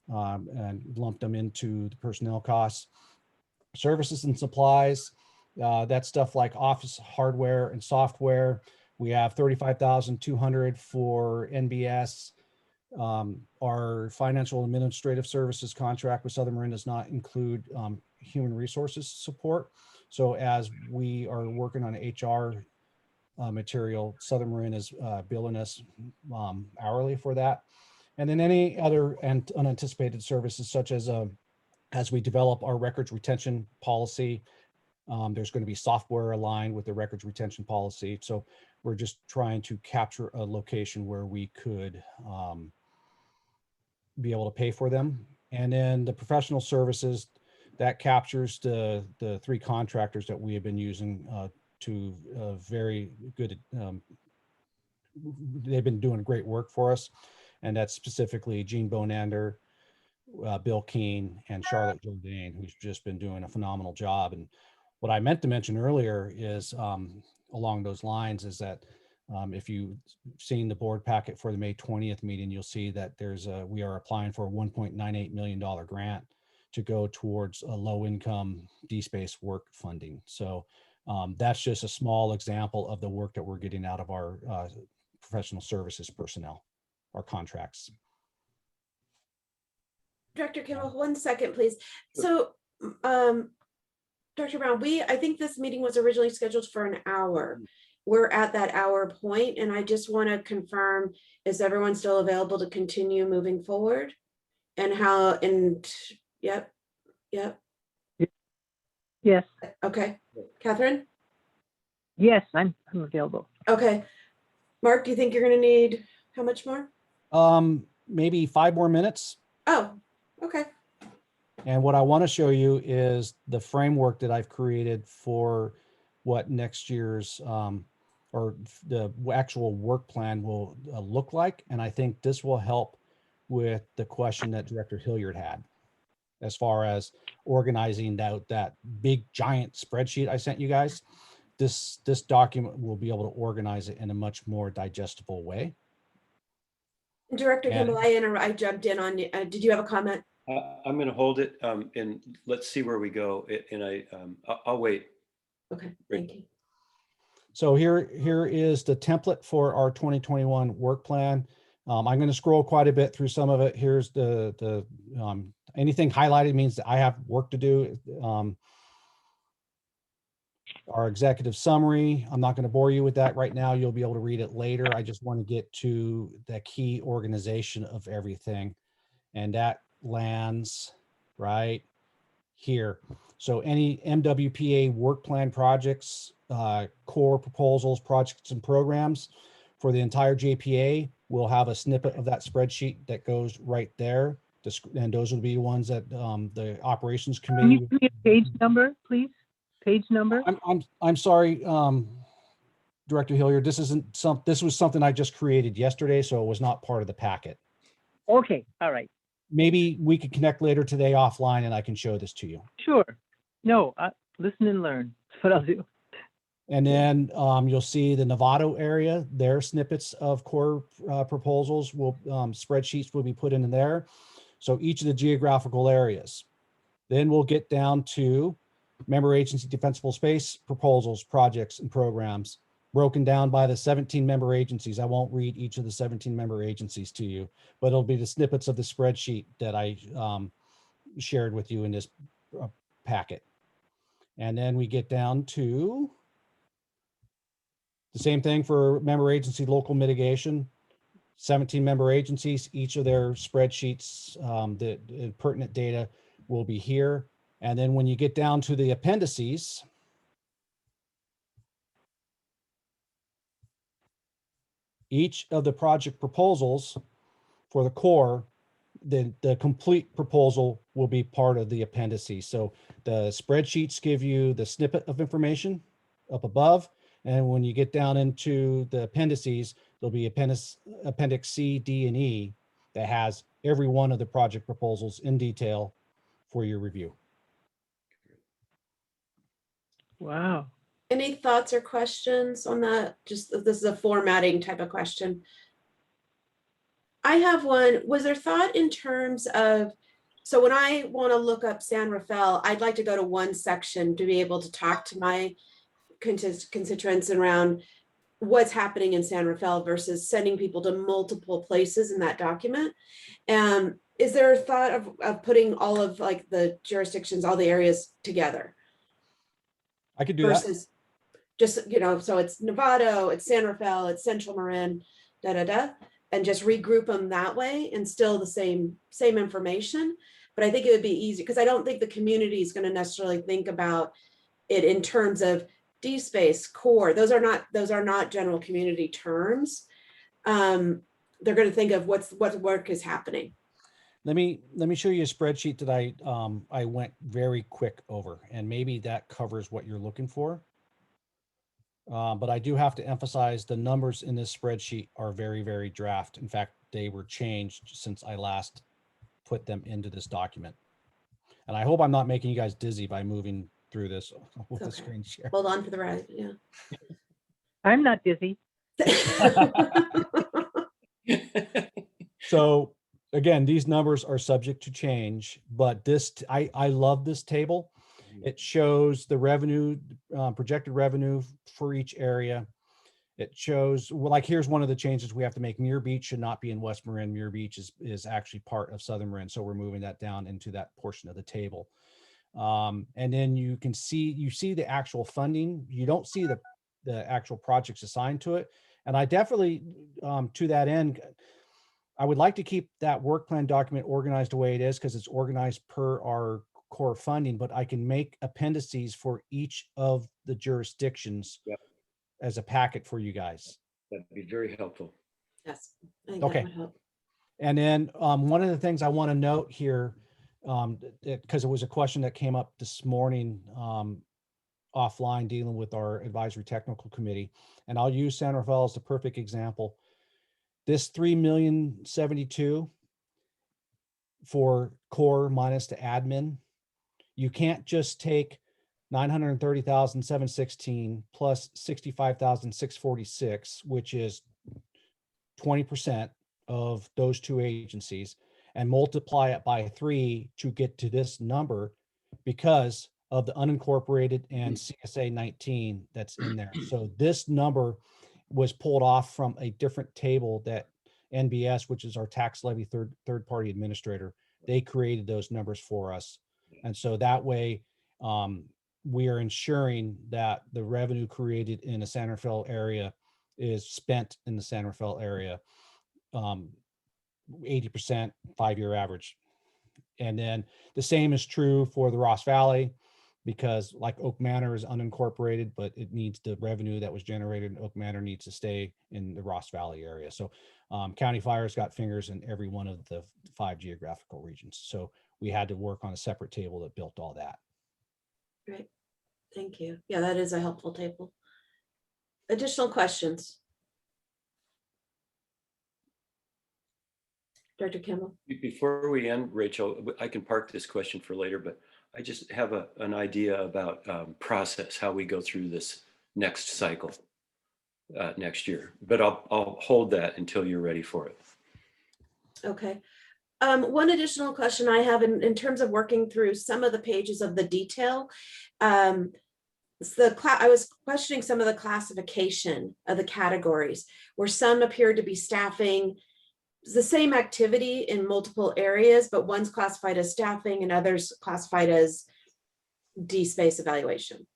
and lumped them into the personnel costs. Services and supplies, that's stuff like office hardware and software. We have 35,200 for NBS. Our financial administrative services contract with Southern Marin does not include human resources support. So as we are working on HR material, Southern Marin is billing us hourly for that. And then any other and unanticipated services, such as we develop our records retention policy, there's going to be software aligned with the records retention policy. So we're just trying to capture a location where we could be able to pay for them. And then the professional services, that captures the 3 contractors that we have been using to very good. They've been doing great work for us. And that's specifically Gene Bonander, Bill Keene, and Charlotte Jordan, who's just been doing a phenomenal job. And what I meant to mention earlier is along those lines is that if you've seen the board packet for the May 20th meeting, you'll see that we are applying for a $1.98 million grant to go towards a low income DSpace work funding. So that's just a small example of the work that we're getting out of our professional services personnel, our contracts. Director Kimball, 1 second, please. So, Dr. Brown, I think this meeting was originally scheduled for an hour. We're at that hour point, and I just want to confirm, is everyone still available to continue moving forward? And yep. Yes, Okay. Catherine? yes, I'm available. Okay. Mark, do you think you're going to need how much more? Maybe 5 more minutes. Oh, okay. And what I want to show you is the framework that I've created for what next year's or the actual work plan will look like. And I think this will help with the question that Director Hilliard had as far as organizing that big giant spreadsheet I sent you guys. this document will be able to organize it in a much more digestible way. Director And- Kimball, I jumped in on, did you have a comment? I'm going to hold it and let's see where we go. And I'll wait. Okay, thank you. So here is the template for our 2021 work plan. I'm going to scroll quite a bit through some of it. Here's the anything highlighted means that I have work to do. Our executive summary, I'm not going to bore you with that right now. You'll be able to read it later. I just want to get to the key organization of everything. And that lands right here. So any MWPA work plan projects, core proposals, projects and programs for the entire JPA, we'll have a snippet of that spreadsheet that goes right there. And those will be ones that the operations Can committee. you give me a page number, please? Page number? I'm sorry, Director Hilliard, this was something I just created yesterday, so it was not part of the packet. Okay, all right, Maybe we could connect later today offline and I can show this to you. sure. No, listen and learn. That's what I'll do. And then you'll see the Novato area, their snippets of core proposals will, spreadsheets will be put in there. So each of the geographical areas. Then we'll get down to member agency defensible space proposals, projects and programs broken down by the 17 member agencies. I won't read each of the 17 member agencies to you, but it'll be the snippets of the spreadsheet that I shared with you in this packet. And then we get down to the same thing for member agency local mitigation, 17 member agencies, each of their spreadsheets, the pertinent data will be here. And then when you get down to the appendices, each of the project proposals for the core, the complete proposal will be part of the appendices. So the spreadsheets give you the snippet of information up above. And when you get down into the appendices, there'll be appendix C, D, and E that has every one of the project proposals in detail for your review. Wow. Any thoughts or questions on that? Just, this is a formatting type of question. I have one. Was there thought in terms of, so when I want to look up San Rafael, I'd like to go to one section to be able to talk to my constituents around what's happening in San Rafael versus sending people to multiple places in that document. Is there a thought of putting all of like the jurisdictions, all the areas together? I could do that. Versus just, you know, so it's Novato, it's San Rafael, it's Central Marin, and just regroup them that way and still the same information. But I think it would be easy because I don't think the community is going to necessarily think about it in terms of DSpace, core. Those are not general community terms. They're going to think of what work is happening. Let me show you a spreadsheet that I went very quick over, and maybe that covers what you're looking for. But I do have to emphasize the numbers in this spreadsheet are very, very draft. In fact, they were changed since I last put them into this document. And I hope I'm not making you guys dizzy by moving through this with the Okay. screen share. Hold on for the ride. Yeah. I'm not dizzy. So again, these numbers are subject to change, but this, I love this table. It shows the revenue, projected revenue for each area. It shows, well, like here's one of the changes we have to make. Muir Beach should not be in West Marin. Muir Beach is actually part of Southern Marin. So we're moving that down into that portion of the table. And then you can see, the actual funding. You don't see the actual projects assigned to it. And I definitely, to that end, I would like to keep that work plan document organized the way it is because it's organized per our core funding, but I can make appendices for each of the jurisdictions as a packet for you guys. That'd be very helpful. Yes. I think Okay. that would help. And then one of the things I want to note here, because it was a question that came up this morning offline dealing with our advisory technical committee, and I'll use San Rafael as the perfect example. This 3,072,000 for core minus the admin, you can't just take 930,716 plus 65,646, which is 20% of those two agencies, and multiply it by 3 to get to this number because of the unincorporated and CSA 19 that's in there. So this number was pulled off from a different table that NBS, which is our tax levy third party administrator, they created those numbers for us. And so that way, we are ensuring that the revenue created in the San Rafael area is spent in the San Rafael area, 80% 5-year average. And then the same is true for the Ross Valley, because like Oak Manor is unincorporated, but it needs the revenue that was generated in Oak Manor needs to stay in the Ross Valley area. So County Fire's got fingers in every one of the 5 geographical regions. So we had to work on a separate table that built all that. Great, thank you. Yeah, that is a helpful table. Additional questions? Director Kimball? Before we end, Rachel, I can park this question for later, but I just have an idea about process, how we go through this next cycle next year, but I'll hold that until you're ready for it. Okay. One additional question I have in terms of working through some of the pages of the detail. I was questioning some of the classification of the categories where some appeared to be staffing the same activity in multiple areas, but one's classified as staffing and others classified as D-space evaluation.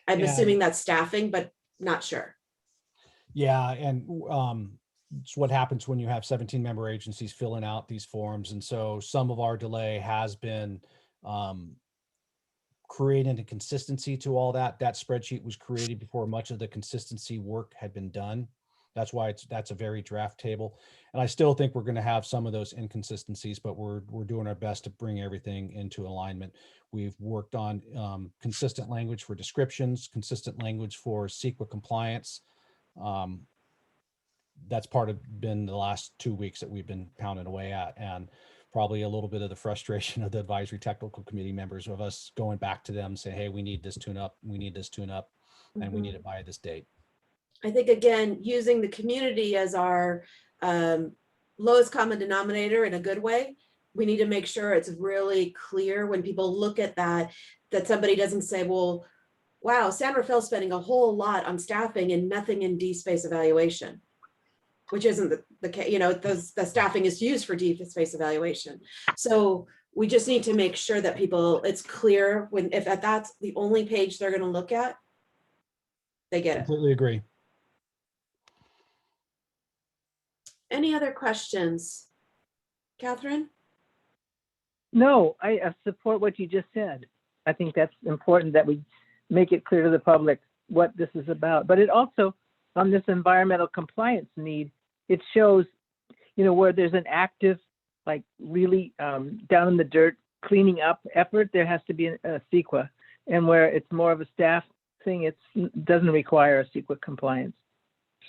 I'm assuming that's staffing, but not sure. Yeah, and it's what happens when you have 17 member agencies filling out these forms. And so some of our delay has been creating a consistency to all that. That spreadsheet was created before much of the consistency work had been done. That's why that's a very draft table. And I still think we're going to have some of those inconsistencies, but we're doing our best to bring everything into alignment. We've worked on consistent language for descriptions, consistent language for CEQA compliance. That's been the last 2 weeks that we've been pounding away at, and probably a little bit of the frustration of the advisory technical committee members of us going back to them saying, hey, we need this tune up, we need this tune up, and we need it by this date. I think, again, using the community as our lowest common denominator in a good way, we need to make sure it's really clear when people look at that somebody doesn't say, well, wow, San Rafael's spending a whole lot on staffing and nothing in D-space evaluation, which isn't the case. The staffing is used for D-space evaluation. So we just need to make sure that it's clear if that's the only page they're going to look at, they get it. Completely agree. Any other questions? Catherine? No, I support what you just said. I think that's important that we make it clear to the public what this is about. But it also, on this environmental compliance need, it shows, where there's an active, like really down in the dirt cleaning up effort, there has to be a CEQA. And where it's more of a staff thing, it doesn't require a CEQA compliance.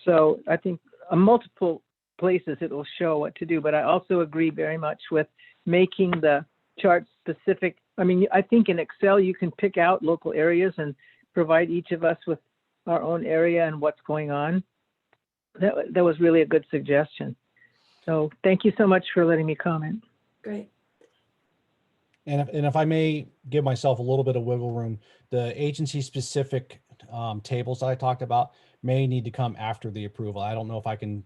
So I think multiple places it will show what to do, but I also agree very much with making the chart specific. I mean, I think in Excel you can pick out local areas and provide each of us with our own area and what's going on. That was really a good suggestion. So thank you so much for letting me comment. Great. And if I may give myself a little bit of wiggle room, the agency specific tables that I talked about may need to come after the approval. I don't know if I can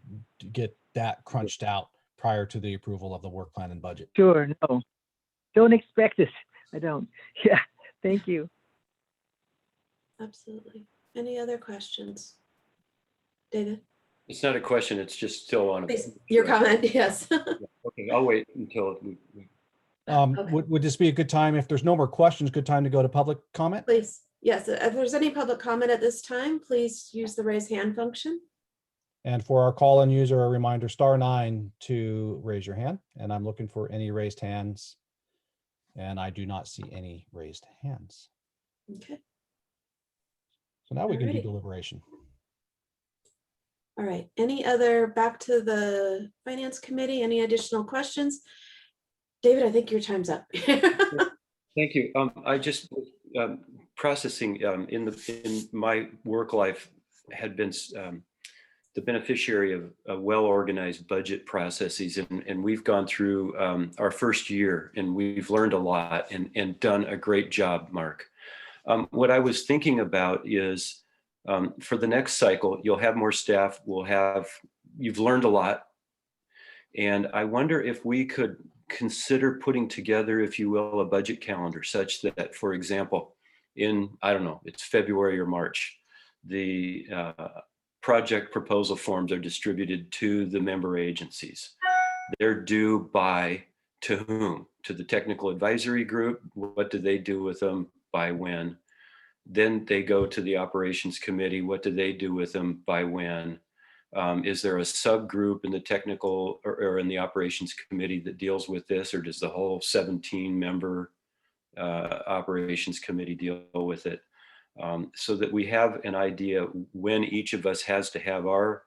get that crunched out prior to the approval of the work plan and budget. Sure, no, don't expect it. I don't. Yeah, thank you. Absolutely. Any other questions? David? It's not a question, it's just still on. Please, your comment, yes. Okay, I'll wait until we Okay. Would this be a good time, if there's no more questions, good time to go to public comment? Please, yes, if there's any public comment at this time, please use the raise hand function. And for our call-in user, a reminder, *9 to raise your hand. And I'm looking for any raised hands. And I do not see any raised hands. Okay. So now we can do Alrighty. deliberation. All right, back to the Finance Committee, any additional questions? David, I think your time's up. Thank you. I just processing in my work life had been the beneficiary of well-organized budget processes, and we've gone through our first year, and we've learned a lot and done a great job, Mark. What I was thinking about is for the next cycle, you'll have more staff. You've learned a lot, and I wonder if we could consider putting together, if you will, a budget calendar such that, for example, I don't know, it's February or March, the project proposal forms are distributed to the member agencies. They're due to whom? To the technical advisory group. What do they do with them? By when? Then they go to the operations committee. What do they do with them? By when? Is there a subgroup in the technical or in the operations committee that deals with this, or does the whole 17-member operations committee deal with it? So that we have an idea when each of us has to have our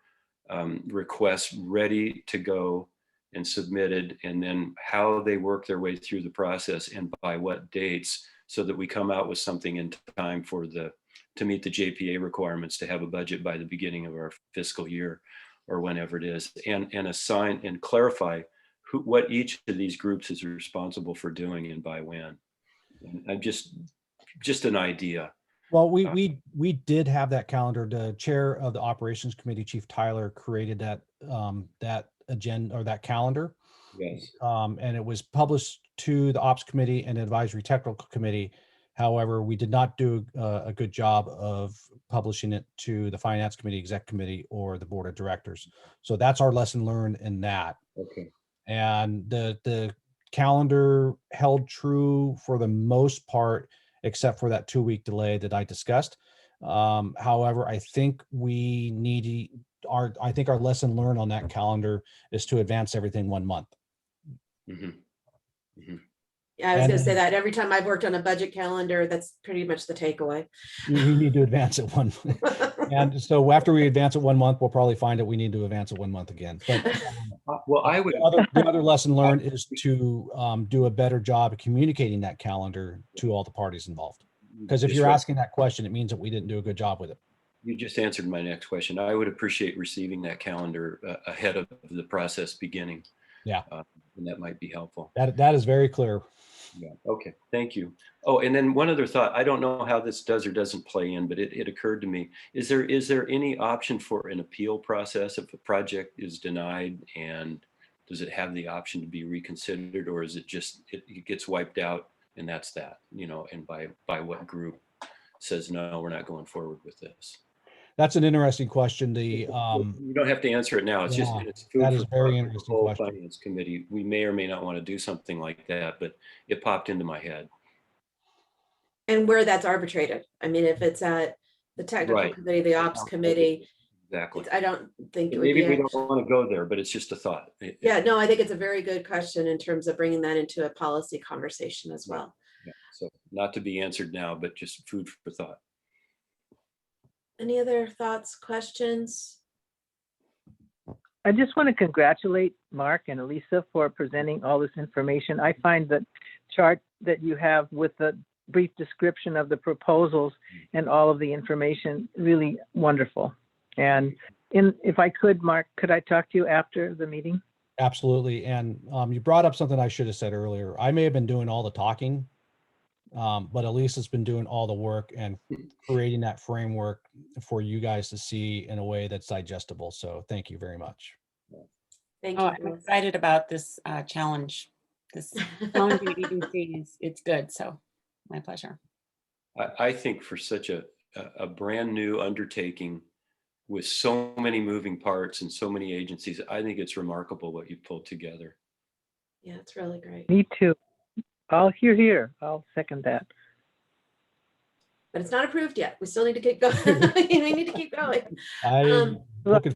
requests ready to go and submitted, and then how they work their way through the process and by what dates, so that we come out with something in time to meet the JPA requirements to have a budget by the beginning of our fiscal year or whenever it is, and assign and clarify what each of these groups is responsible for doing and by when. And I'm just an idea. Well, we did have that calendar. The chair of the operations committee, Chief Tyler, created that agenda or that calendar. Yes. And it was published to the ops committee and advisory technical committee. However, we did not do a good job of publishing it to the finance committee, exec committee, or the board of directors. So that's our lesson learned in that. Okay. And the calendar held true for the most part, except for that 2-week delay that I discussed. However, I think I think our lesson learned on that calendar is to advance everything 1 month. Mm-hmm. Mm-hmm. Yeah, I was going to say that every time I've worked on a budget calendar, that's pretty much the takeaway. We need to advance it 1 month. And so after we advance it 1 month, we'll probably find that we need to advance it 1 month again. But Well, I would. the other lesson learned is to do a better job of communicating that calendar to all the parties involved. Because if you're asking that question, it means that we didn't do a good job with it. You just answered my next question. I would appreciate receiving that calendar ahead of the process beginning. Yeah. And that might be helpful. That is very clear. Yeah. Okay. Thank you. Oh, and then one other thought. I don't know how this does or doesn't play in, but it occurred to me. Is there any option for an appeal process if a project is denied, and does it have the option to be reconsidered, or is it just it gets wiped out and that's that, and by what group says no, we're not going forward with this? That's an interesting question. You don't have to answer it now. It's just it's food that is for a very thought for the interesting whole question. finance committee. We may or may not want to do something like that, but it popped into my head. And where that's arbitrated. I mean, if it's at the technical Right. committee, the ops committee, Exactly. I don't think it would Maybe be. we don't want to go there, but it's just a thought. Yeah, no, I think it's a very good question in terms of bringing that into a policy conversation as well. Yeah. So not to be answered now, but just food for thought. Any other thoughts, questions? I just want to congratulate Mark and Elisa for presenting all this information. I find the chart that you have with the brief description of the proposals and all of the information really wonderful. And if I could, Mark, could I talk to you after the meeting? Absolutely. And you brought up something I should have said earlier. I may have been doing all the talking, but Elisa's been doing all the work and creating that framework for you guys to see in a way that's digestible. So thank you very much. Thank Oh, you. I'm Phyllis. excited about this challenge. This challenge at EDC it's good. So my pleasure. I think for such a brand new undertaking with so many moving parts and so many agencies, I think it's remarkable what you pulled together. Yeah, it's really great. Me too. I'll hear. I'll second that. But it's not approved yet. We still need to keep going. We need to keep going. I'm looking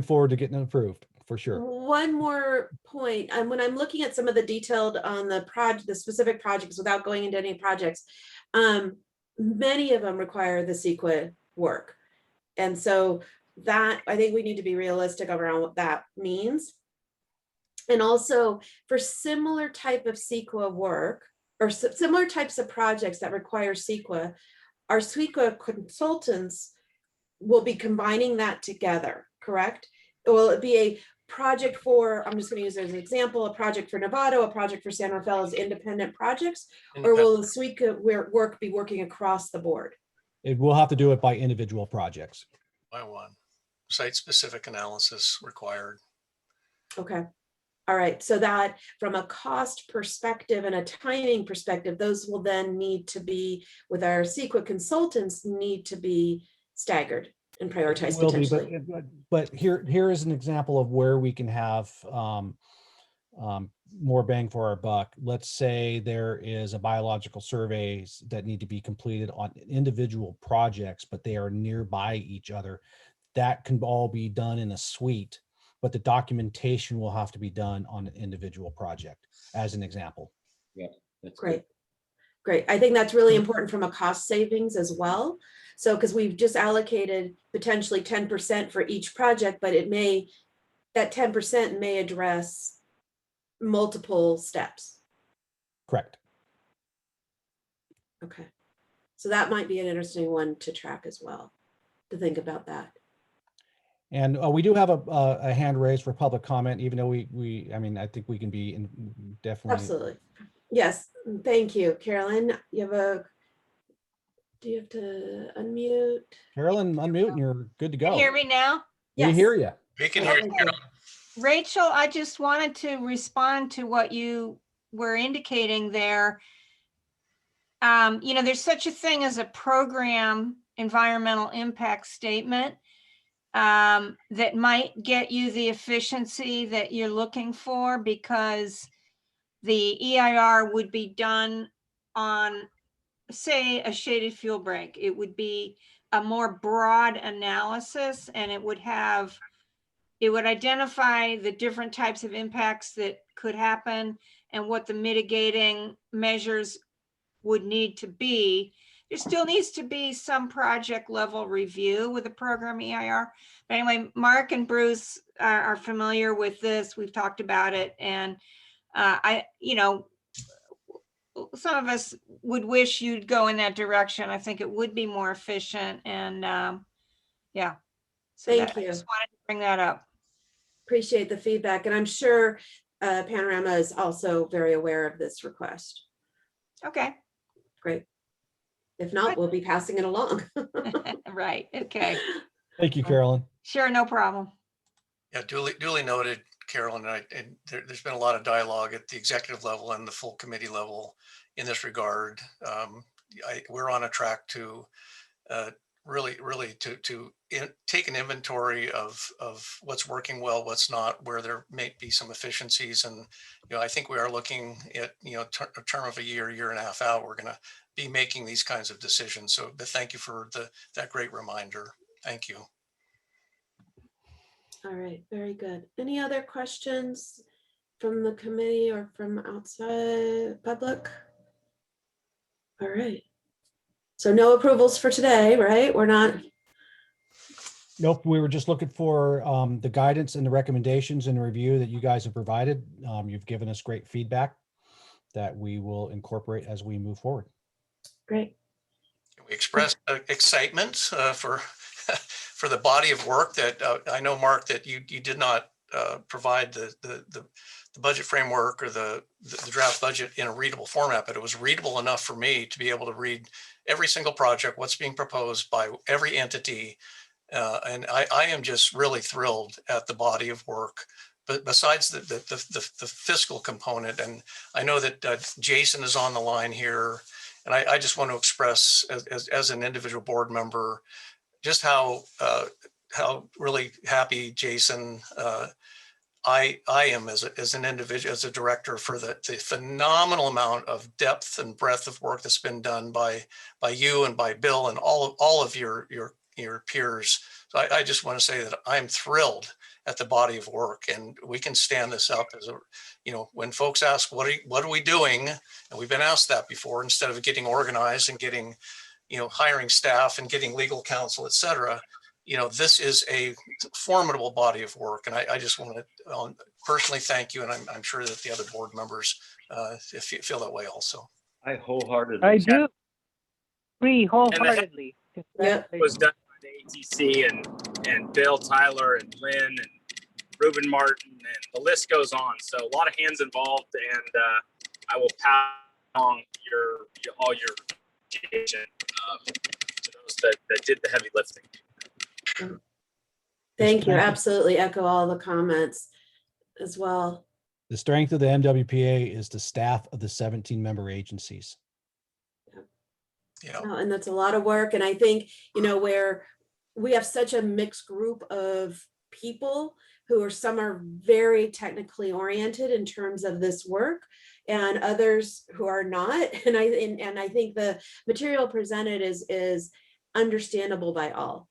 forward to getting it approved for sure. One more point. When I'm looking at some of the detailed on the specific projects without going into any projects, many of them require the CEQA work. And so that, I think we need to be realistic around what that means. And also for similar type of CEQA work, or similar types of projects that require CEQA, our CEQA consultants will be combining that together, correct? Will it be a project for, I'm just going to use as an example, a project for Novato, a project for San Rafael as independent projects, or will the CEQA work be working across the board? It will have to do it by individual projects. By one, site-specific analysis required. Okay. All right. So that from a cost perspective and a timing perspective, those will then need to be, with our CEQA consultants, need to be staggered and prioritized Will be, potentially. but here is an example of where we can have more bang for our buck. Let's say there is a biological surveys that need to be completed on individual projects, but they are nearby each other. That can all be done in a suite, but the documentation will have to be done on an individual project, as an example. Yeah, that's Great. good. Great. I think that's really important from a cost savings as well. So, because we've just allocated potentially 10% for each project, but it may, that 10% may address multiple steps. Correct. Okay. So that might be an interesting one to track as well, to think about that. And we do have a hand raised for public comment, even though I mean, I think we can be definitely. Absolutely. Yes. Thank you, Carolyn. Do you have to unmute? Carolyn, unmute and you're good to go. Can you hear me now? We Yes. hear you. We can hear you, Okay. Carol. Rachel, I just wanted to respond to what you were indicating there. You know, there's such a thing as a program environmental impact statement that might get you the efficiency that you're looking for, because the EIR would be done on, say, a shaded fuel break. It would be a more broad analysis, and it would identify the different types of impacts that could happen and what the mitigating measures would need to be. There still needs to be some project level review with the program EIR. But anyway, Mark and Bruce are familiar with this. We've talked about it. And you know, some of us would wish you'd go in that direction. I think it would be more efficient. And yeah. So Thank you. I just wanted to bring that up. Appreciate the feedback. And I'm sure Panorama is also very aware of this request. Okay. Great. If not, we'll be passing it along. Right. Okay. Thank you, Carolyn. Sure. No problem. Yeah, duly noted, Carolyn. And there's been a lot of dialogue at the executive level and the full committee level in this regard. We're on a track to really to take an inventory of what's working well, what's not, where there may be some efficiencies. And, you know, I think we are looking at, you know, a term of a year and a half out, we're going to be making these kinds of decisions. So but thank you for that great reminder. Thank you. All right, very good. Any other questions from the committee or from outside public? All right. So no approvals for today, right? We're not. Nope, we were just looking for the guidance and the recommendations and review that you guys have provided. You've given us great feedback that we will incorporate as we move forward. Great. We express excitement for the body of work that I know, Mark, that you did not provide the budget framework or the draft budget in a readable format, but it was readable enough for me to be able to read every single project, what's being proposed by every entity. And I am just really thrilled at the body of work. But besides the fiscal component, and I know that Jason is on the line here, and I just want to express as an individual board member, just how really happy, Jason, I am as an individual, as a director, for the phenomenal amount of depth and breadth of work that's been done by you and by Bill and all of your peers. So I just want to say that I'm thrilled at the body of work, and we can stand this up as a, you know, when folks ask what are we doing, and we've been asked that before, instead of getting organized and getting, you know, hiring staff and getting legal counsel, et cetera. You know, this is a formidable body of work. And I just want to personally thank you. And I'm sure that the other board members feel that way also. I wholeheartedly. I do agree wholeheartedly. Yep. Was done by the ATC and Bill, Tyler, and Lynn, and Ruben Martin, and the list goes on. So a lot of hands involved, and I will pass on all your appreciation to those that did the heavy lifting. Thank you. Absolutely echo all the comments as well. The strength of the MWPA is the staff of the 17 member agencies. Yeah. No, and that's a lot of work. And I think, where we have such a mixed group of people who are, some are very technically oriented in terms of this work and others who are not. And I think the material presented is understandable by all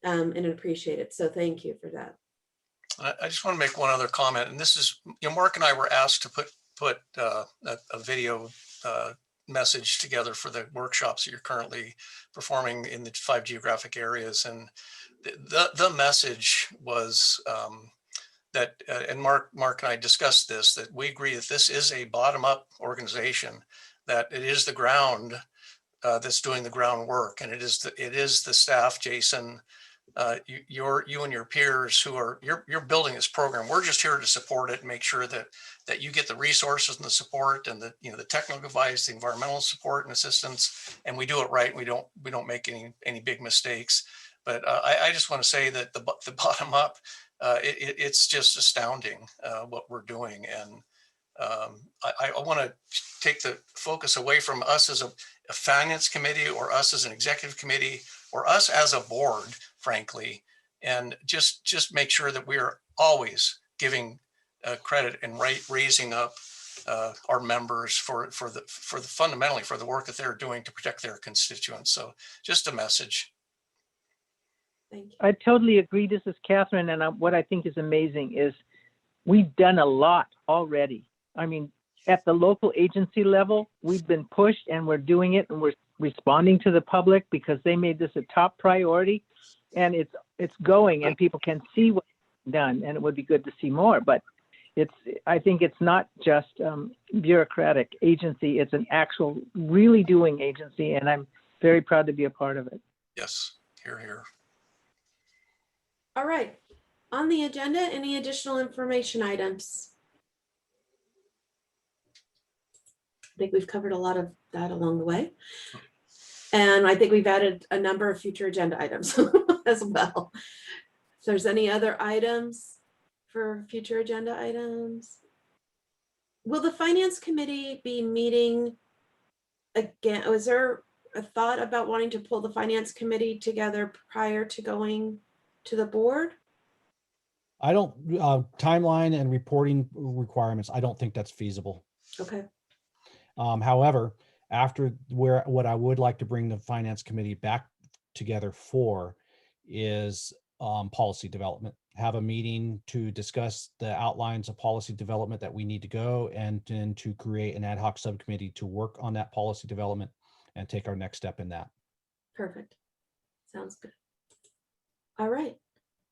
and appreciated. So thank you for that. I just want to make one other comment, and this is, Mark and I were asked to put a video message together for the workshops that you're currently performing in the 5 geographic areas, and the message was that, and Mark and I discussed this, that we agree that this is a bottom-up organization, that it is the ground that's doing the groundwork, and it is the staff, Jason. You and your peers who are you're building this program. We're just here to support it and make sure that you get the resources and the support and the technical advice, the environmental support and assistance, and we do it right. We don't make any big mistakes. But I just want to say that the bottom up, it's just astounding what we're doing, and I want to take the focus away from us as a finance committee or us as an executive committee or us as a board, frankly, and just make sure that we are always giving credit and raising up our members for the fundamentally for the work that they're doing to protect their constituents. So just a message. Thank you. I totally agree. This is Catherine, and what I think is amazing is we've done a lot already. I mean, at the local agency level, we've been pushed and we're doing it, and we're responding to the public because they made this a top priority, and it's going, and people can see what's done, and it would be good to see more. But I think it's not just bureaucratic agency, it's an actual really doing agency, and I'm very proud to be a part of it. Yes, here. All right. On the agenda, any additional information items? I think we've covered a lot of that along the way. And I think we've added a number of future agenda items as well. If there's any other items for future agenda items. Will the finance committee be meeting again? Was there a thought about wanting to pull the finance committee together prior to going to the board? I don't, timeline and reporting requirements, I don't think that's feasible. Okay. However, after what I would like to bring the finance committee back together for is policy development. Have a meeting to discuss the outlines of policy development that we need to go, and then to create an ad hoc subcommittee to work on that policy development and take our next step in that. Perfect. Sounds good. All right.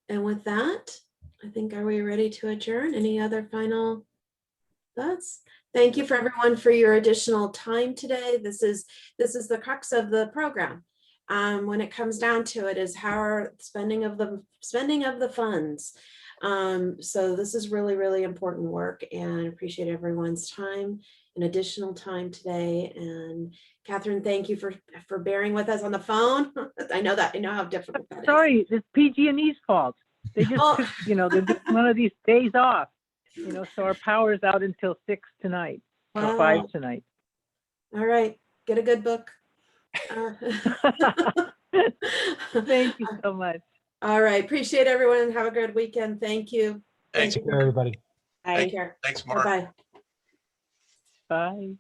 And with that, I think, are we ready to adjourn? Any other final thoughts? Thank you for everyone for your additional time today. This is the crux of the program. When it comes down to it, is how our spending of the funds. So this is really, really important work, and appreciate everyone's time and additional time today. And Catherine, thank you for bearing with us on the phone. I know how difficult that is. Sorry, it's PG&E's fault. They just took, they're doing one of these days off. So our power's out until 6 tonight, or 5 tonight. All right, get a good book. Thank you so much. All right, appreciate everyone. Have a good weekend. Thank you. Thanks, Take care, everybody. Take care. Thanks, Mark. Bye-bye. Bye.